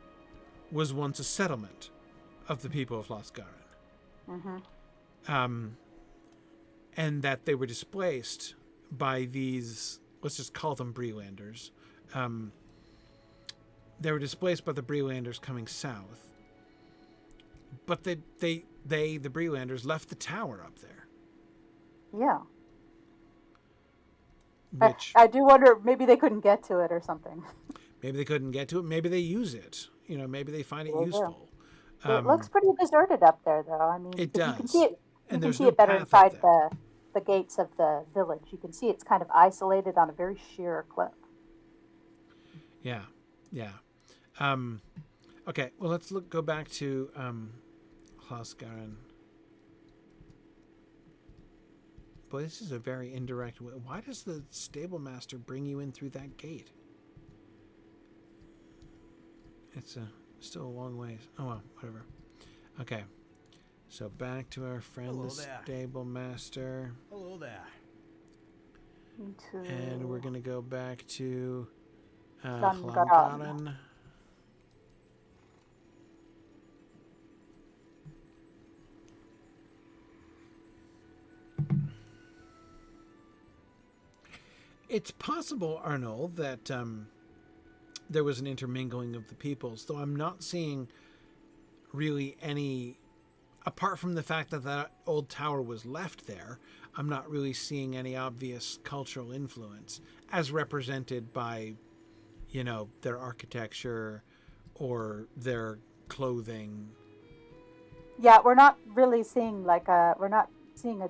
was once a settlement of the people of Hlasgaran. And that they were displaced by these, let's just call them Brielanders. They were displaced by the Brielanders coming south. But the Brielanders left the tower up there. Yeah. Which, I do wonder, maybe they couldn't get to it or something. Maybe they couldn't get to it. Maybe they use it. Maybe they find it useful. It looks pretty deserted up there, though. I mean, it does. You can see it. And you can there's see no it better path inside up the gates of the village. You can see it's kind of isolated on a very sheer cliff. Yeah. Okay, well, let's go back to Hlasgaren. Boy, this is a very indirect way. Why does the stable master bring you in through that gate? It's still a long ways. Oh, well, whatever. Okay, so back to our friend, Hello the there. stable master. Hello there. And we're going to go back to Llangaren. Llangaren. It's possible, Arnold, that there was an intermingling of the peoples, though I'm not seeing really any, apart from the fact that that old tower was left there, I'm not really seeing any obvious cultural influence as represented by, their architecture or their clothing. Yeah, we're not really seeing we're not seeing a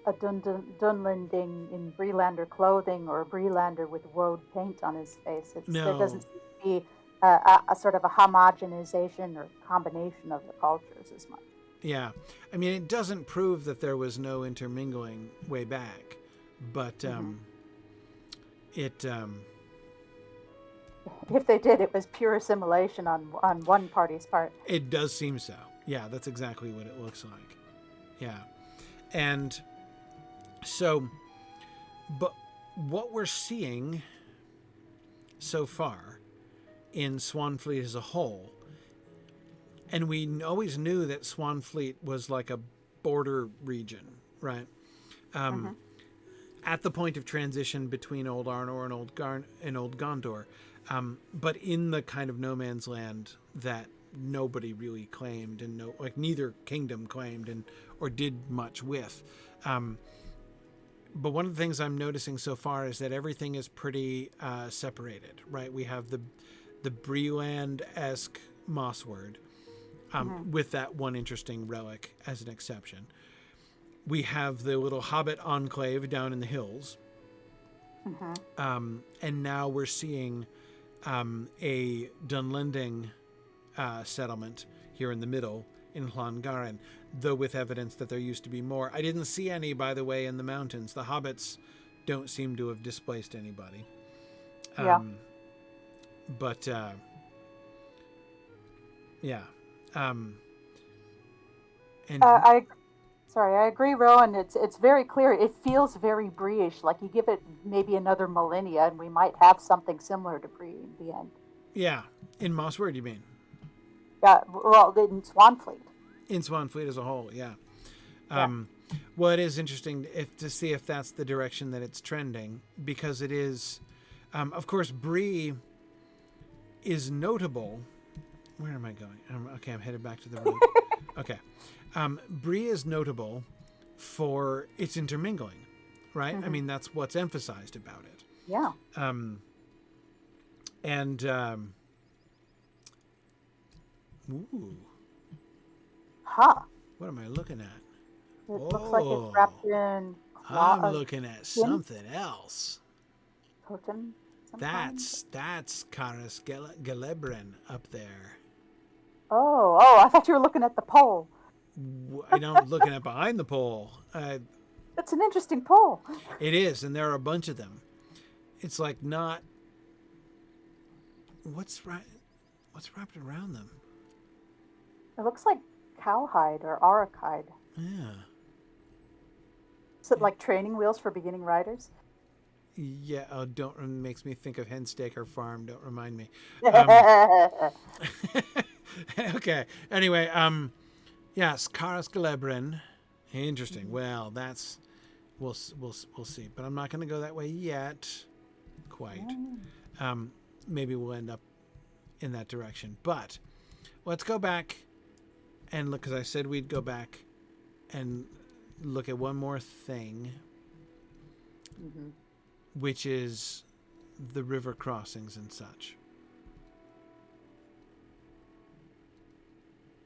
Dunlending in Breelander clothing or a Breelander with woad paint on his face. There doesn't seem to be a sort of a homogenization or combination of the cultures as much. Yeah. I mean, it doesn't prove that there was no intermingling way back, but if they did, it was pure assimilation on one party's part. It does seem so. Yeah, that's exactly what it looks like. Yeah. And so, but what we're seeing so far in Swanfleet as a whole, and we always knew that Swanfleet was like a border region, right? At the point of transition between Old Arnor and Old Gondor, but in the kind of no man's land that nobody really claimed, and neither kingdom claimed or did much with. But one of the things I'm noticing so far is that everything is pretty separated, right? We have the Breland-esque Mossword, with that one interesting relic as an exception. We have the little hobbit enclave down in the hills. And now we're seeing a Dunlending settlement here in the middle in Llangaren, though with evidence that there used to be more. I didn't see any, by the way, in the mountains. The hobbits don't seem to have displaced anybody. But, yeah. And I agree, Rowan. It's very clear. It feels very Bree-ish. Like you give it maybe another millennia, and we might have something similar to Bree in the end. Yeah, in Mossword, you mean? Yeah, well, in Swanfleet. In Swanfleet as a whole, yeah. Well, it is interesting to see if that's the direction that it's trending, because it is, of course, Bree is notable. Where am I going? I'm headed back to the road. Okay. Bree is notable for its intermingling, right? I mean, that's what's emphasized about it. Yeah. Ooh. Huh. What am I looking at? It looks like it's wrapped in I'm looking at something else. Totem. That's Karas Gelebrin up there. Oh, I thought you were looking at the pole. I'm looking at behind the pole. That's an interesting pole. It is, and there are a bunch of them. It's like not. What's wrapped around them? It looks like cowhide or auric hide. Yeah. Is it like training wheels for beginning riders? Yeah. Oh, makes me think of Henstaker Farm. Don't remind me. Okay. Anyway, yes, Karas Gelebrin. Interesting. Well, that's we'll see, but I'm not going to go that way yet. Quite. Maybe we'll end up in that direction. But let's go back and look, because I said we'd go back and look at one more thing, which is the river crossings and such.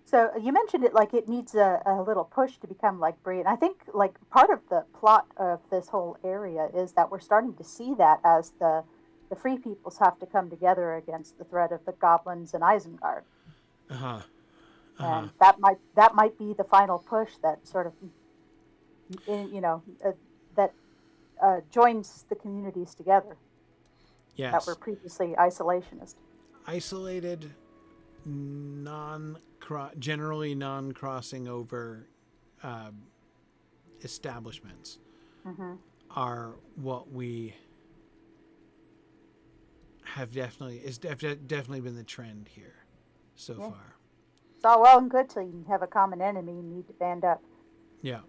So you mentioned it like it needs a little push to become like Bree. And I think like part of the plot of this whole area is that we're starting to see that as the free peoples have to come together against the threat of the goblins and Isengard. And that might be the final push that sort of, that joins the communities together that were Yes. previously isolationist. Isolated, generally non-crossing over establishments are what we have definitely been the trend here so far. It's all well and good till you have a common enemy and need to band up. Yeah.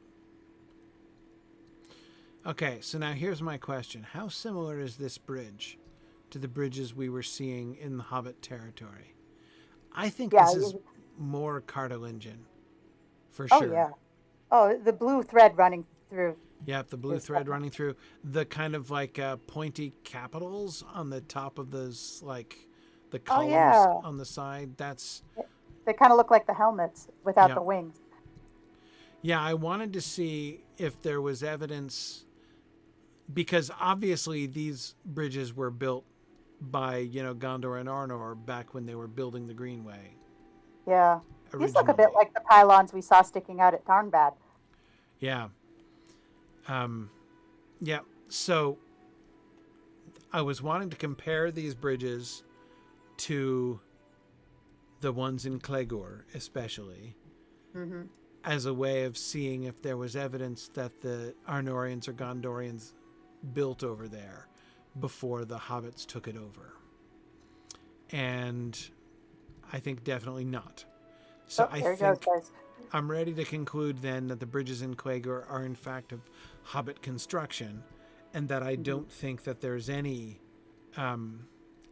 Okay, so now here's my question. How similar is this bridge to the bridges we were seeing in the Hobbit territory? I think this is more Cardolingian, for sure. Oh, yeah. Oh, the blue thread running through. Yep, the blue thread running through. The kind of like pointy capitals on the top of those, like the columns on the side. They kind of look like the helmets without the wings. Yeah, I wanted to see if there was evidence, because obviously these bridges were built by, Gondor and Arnor back when they were building the Greenway. Yeah. These look a bit like the pylons we saw sticking out at Tarnbad. Yeah. Yeah. So I was wanting to compare these bridges to the ones in Clegor, especially, as a way of seeing if there was evidence that the Arnorians or Gondorians built over there before the hobbits took it over. And I think definitely not. So I think I'm ready to conclude then that the bridges in Clegor are in fact of hobbit construction, and that I don't think that there's any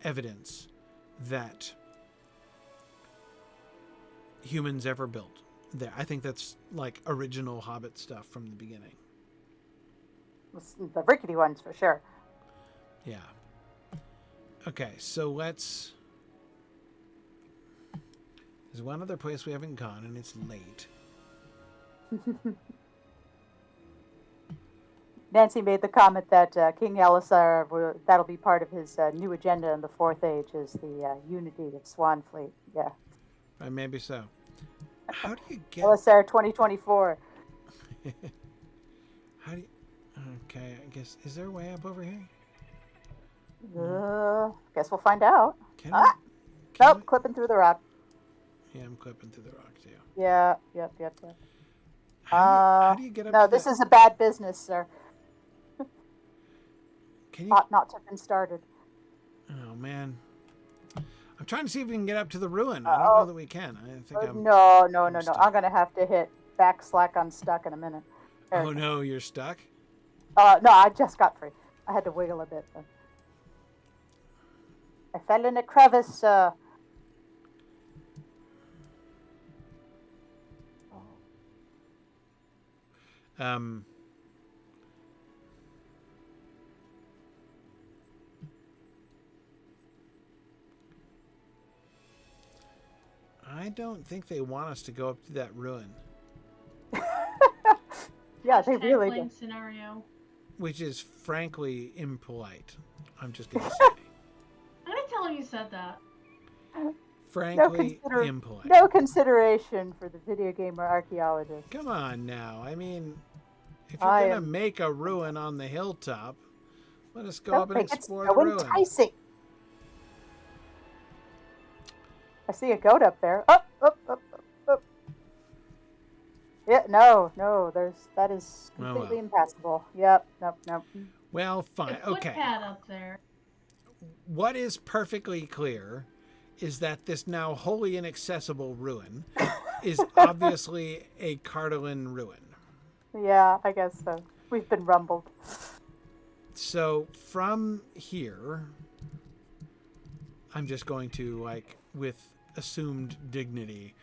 evidence that humans ever built there. I think that's like original hobbit stuff from the beginning. The rickety ones for sure. Yeah. Okay, so let's... There's one other place we haven't gone, and it's late. Nancy made the comment that King Elisar, that'll be part of his new agenda in the Fourth Age, is the unity of Swanfleet. Yeah. Maybe so. How do you get... Elisar 2024. How do you... Okay, I guess... Is there a way up over here? Guess we'll find out. Nope, clipping through the rock. Yeah, I'm clipping through the rock too. Yeah, yep. How do you get up no, this is a bad business, sir. Can you... Ought not to have been started. Oh, man. I'm trying to see if we can get up to the ruin. I don't know that we can. I think No. I'm going to have to hit backslack unstuck in a minute. Oh, no, you're stuck? No, I just got free. I had to wiggle a bit. I fell in a crevice. I don't think they want us to go up to that ruin. Yeah, they really do. Scenario. Which is frankly impolite. I'm just going to say. I'm not telling you said that. Frankly impolite. No consideration for the video gamer archaeologist. Come on now. I mean, if you're going to make a ruin on the hilltop, let us go up and explore the ruin. Enticing. I see a goat up there. Up. Yeah, no, that is completely impassable. Yep, nope. Well, fine, okay. Footpad up there. What is perfectly clear is that this now wholly inaccessible ruin is obviously a Cardolin ruin. Yeah, I guess so. We've been rumbled. So from here, I'm just going to, like, with assumed dignity,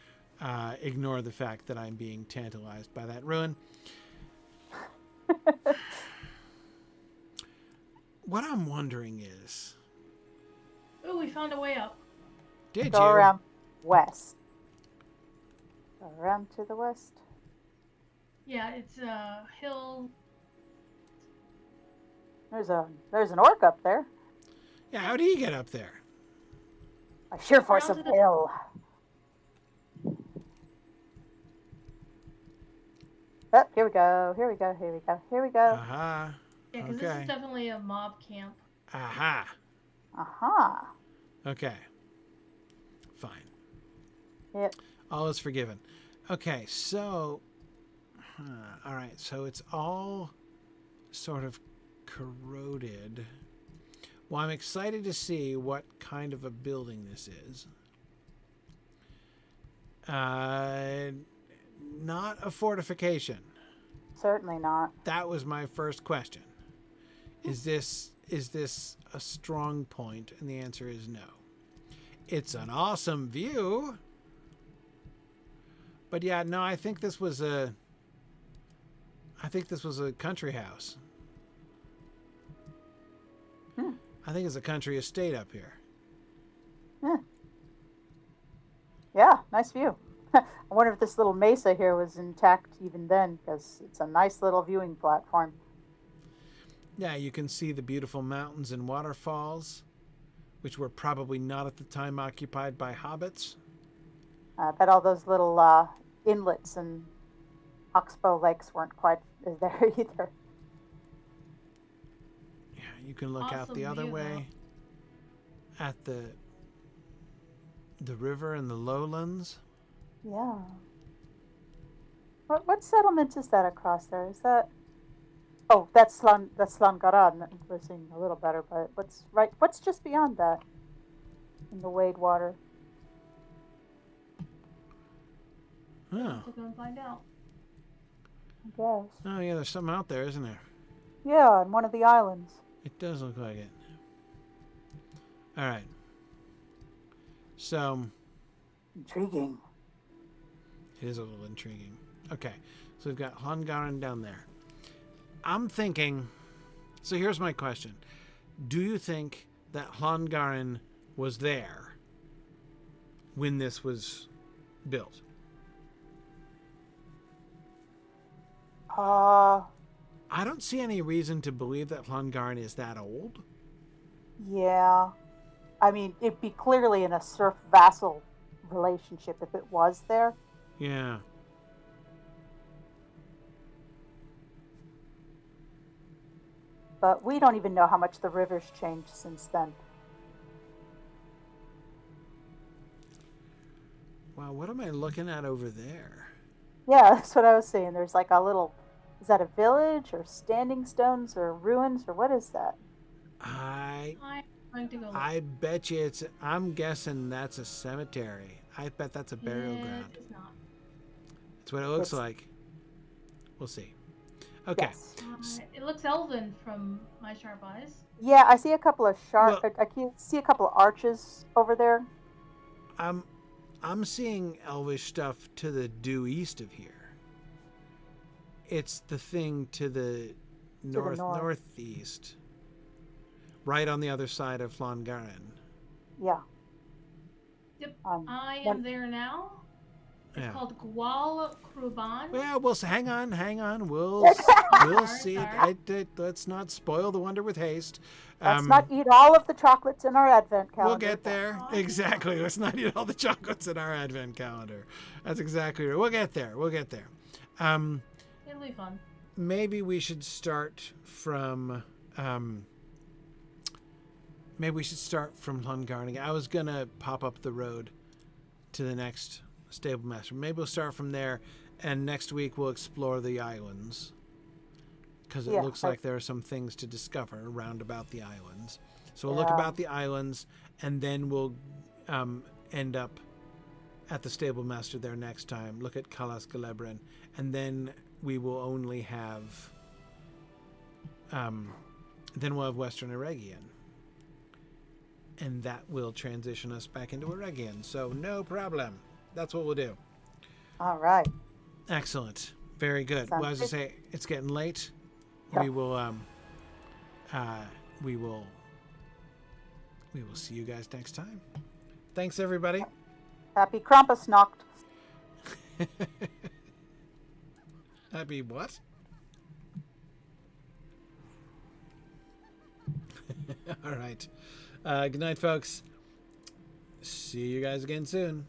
ignore the fact that I'm being tantalized by that ruin. What I'm wondering is... Oh, we found a way up. Did Go you? around west. Go around to the west. Yeah, it's a hill. There's an orc up there. Yeah, how do you get up there? A sheer force of will. Oh, here we go. Here we go. Here we go. Here we go. Aha. Yeah, because this is definitely a mob camp. Aha. Aha. Okay. Fine. Yep. All is forgiven. Okay, so... all right, so it's all sort of corroded. Well, I'm excited to see what kind of a building this is. Not a fortification. Certainly not. That was my first question. Is this a strong point? And the answer is no. It's an awesome view. But yeah, no, I think this was a country house. I think it's a country estate up here. Yeah, nice view. I wonder if this little mesa here was intact even then, because it's a nice little viewing platform. Yeah, you can see the beautiful mountains and waterfalls, which were probably not at the time occupied by hobbits. I bet all those little inlets and oxbow lakes weren't quite there either. Yeah, you can look out the other way at the river and the lowlands. Yeah. What settlement is that across there? Is that? Oh, that's Slangarad. We're seeing a little better, but what's just beyond that? In the Wade water. Oh. We'll go and find out. I guess. Oh yeah, there's something out there, isn't there? Yeah, on one of the islands. It does look like it. All right. So Intriguing. it is a little intriguing. Okay, so we've got Llangaren down there. I'm thinking. So here's my question: do you think that Llangaren was there when this was built? I don't see any reason to believe that Llangaren is that old. Yeah. I mean, it'd be clearly in a serf-vassal relationship if it was there. Yeah. But we don't even know how much the river's changed since then. Wow, what am I looking at over there? Yeah, that's what I was saying. There's like a little... Is that a village or standing stones or ruins or what is that? I'm going to go look. I bet you I'm guessing that's a cemetery. I bet that's a burial ground. It's not. That's what it looks like. We'll see. Okay. Yes. It looks elven from my sharp eyes. Yeah, I see a couple of Well- I can see a couple of arches over there. I'm seeing elvish stuff to the due east of here. It's the thing to the north. northeast. Right on the other side of Llangaren. Yeah. Yep. I am there now. It's called Gwal Kruban. Well, hang on. We'll see. Let's not spoil the wonder with haste. Let's not eat all of the chocolates in our advent calendar. We'll get there. Exactly. Let's not eat all the chocolates in our advent calendar. That's exactly right. We'll get there. It'll be fun. Maybe we should start from Llangaren. I was gonna pop up the road to the next stable master. Maybe we'll start from there, and next week we'll explore the islands, because it looks like there are some things to discover around about the islands. So we'll look about the islands, and then we'll end up at the stable master there next time. Look at Calas Galebrin, and then we will only have then we'll have Western Eregion, and that will transition us back into Eregion. So no problem. That's what we'll do. All right. Excellent. Very good. Sounds Well, as I good. say, it's getting late. Yeah. We will see you guys next time. Thanks, everybody. Happy Krampusnacht. Happy what? All right. Good night, folks. See you guys again soon.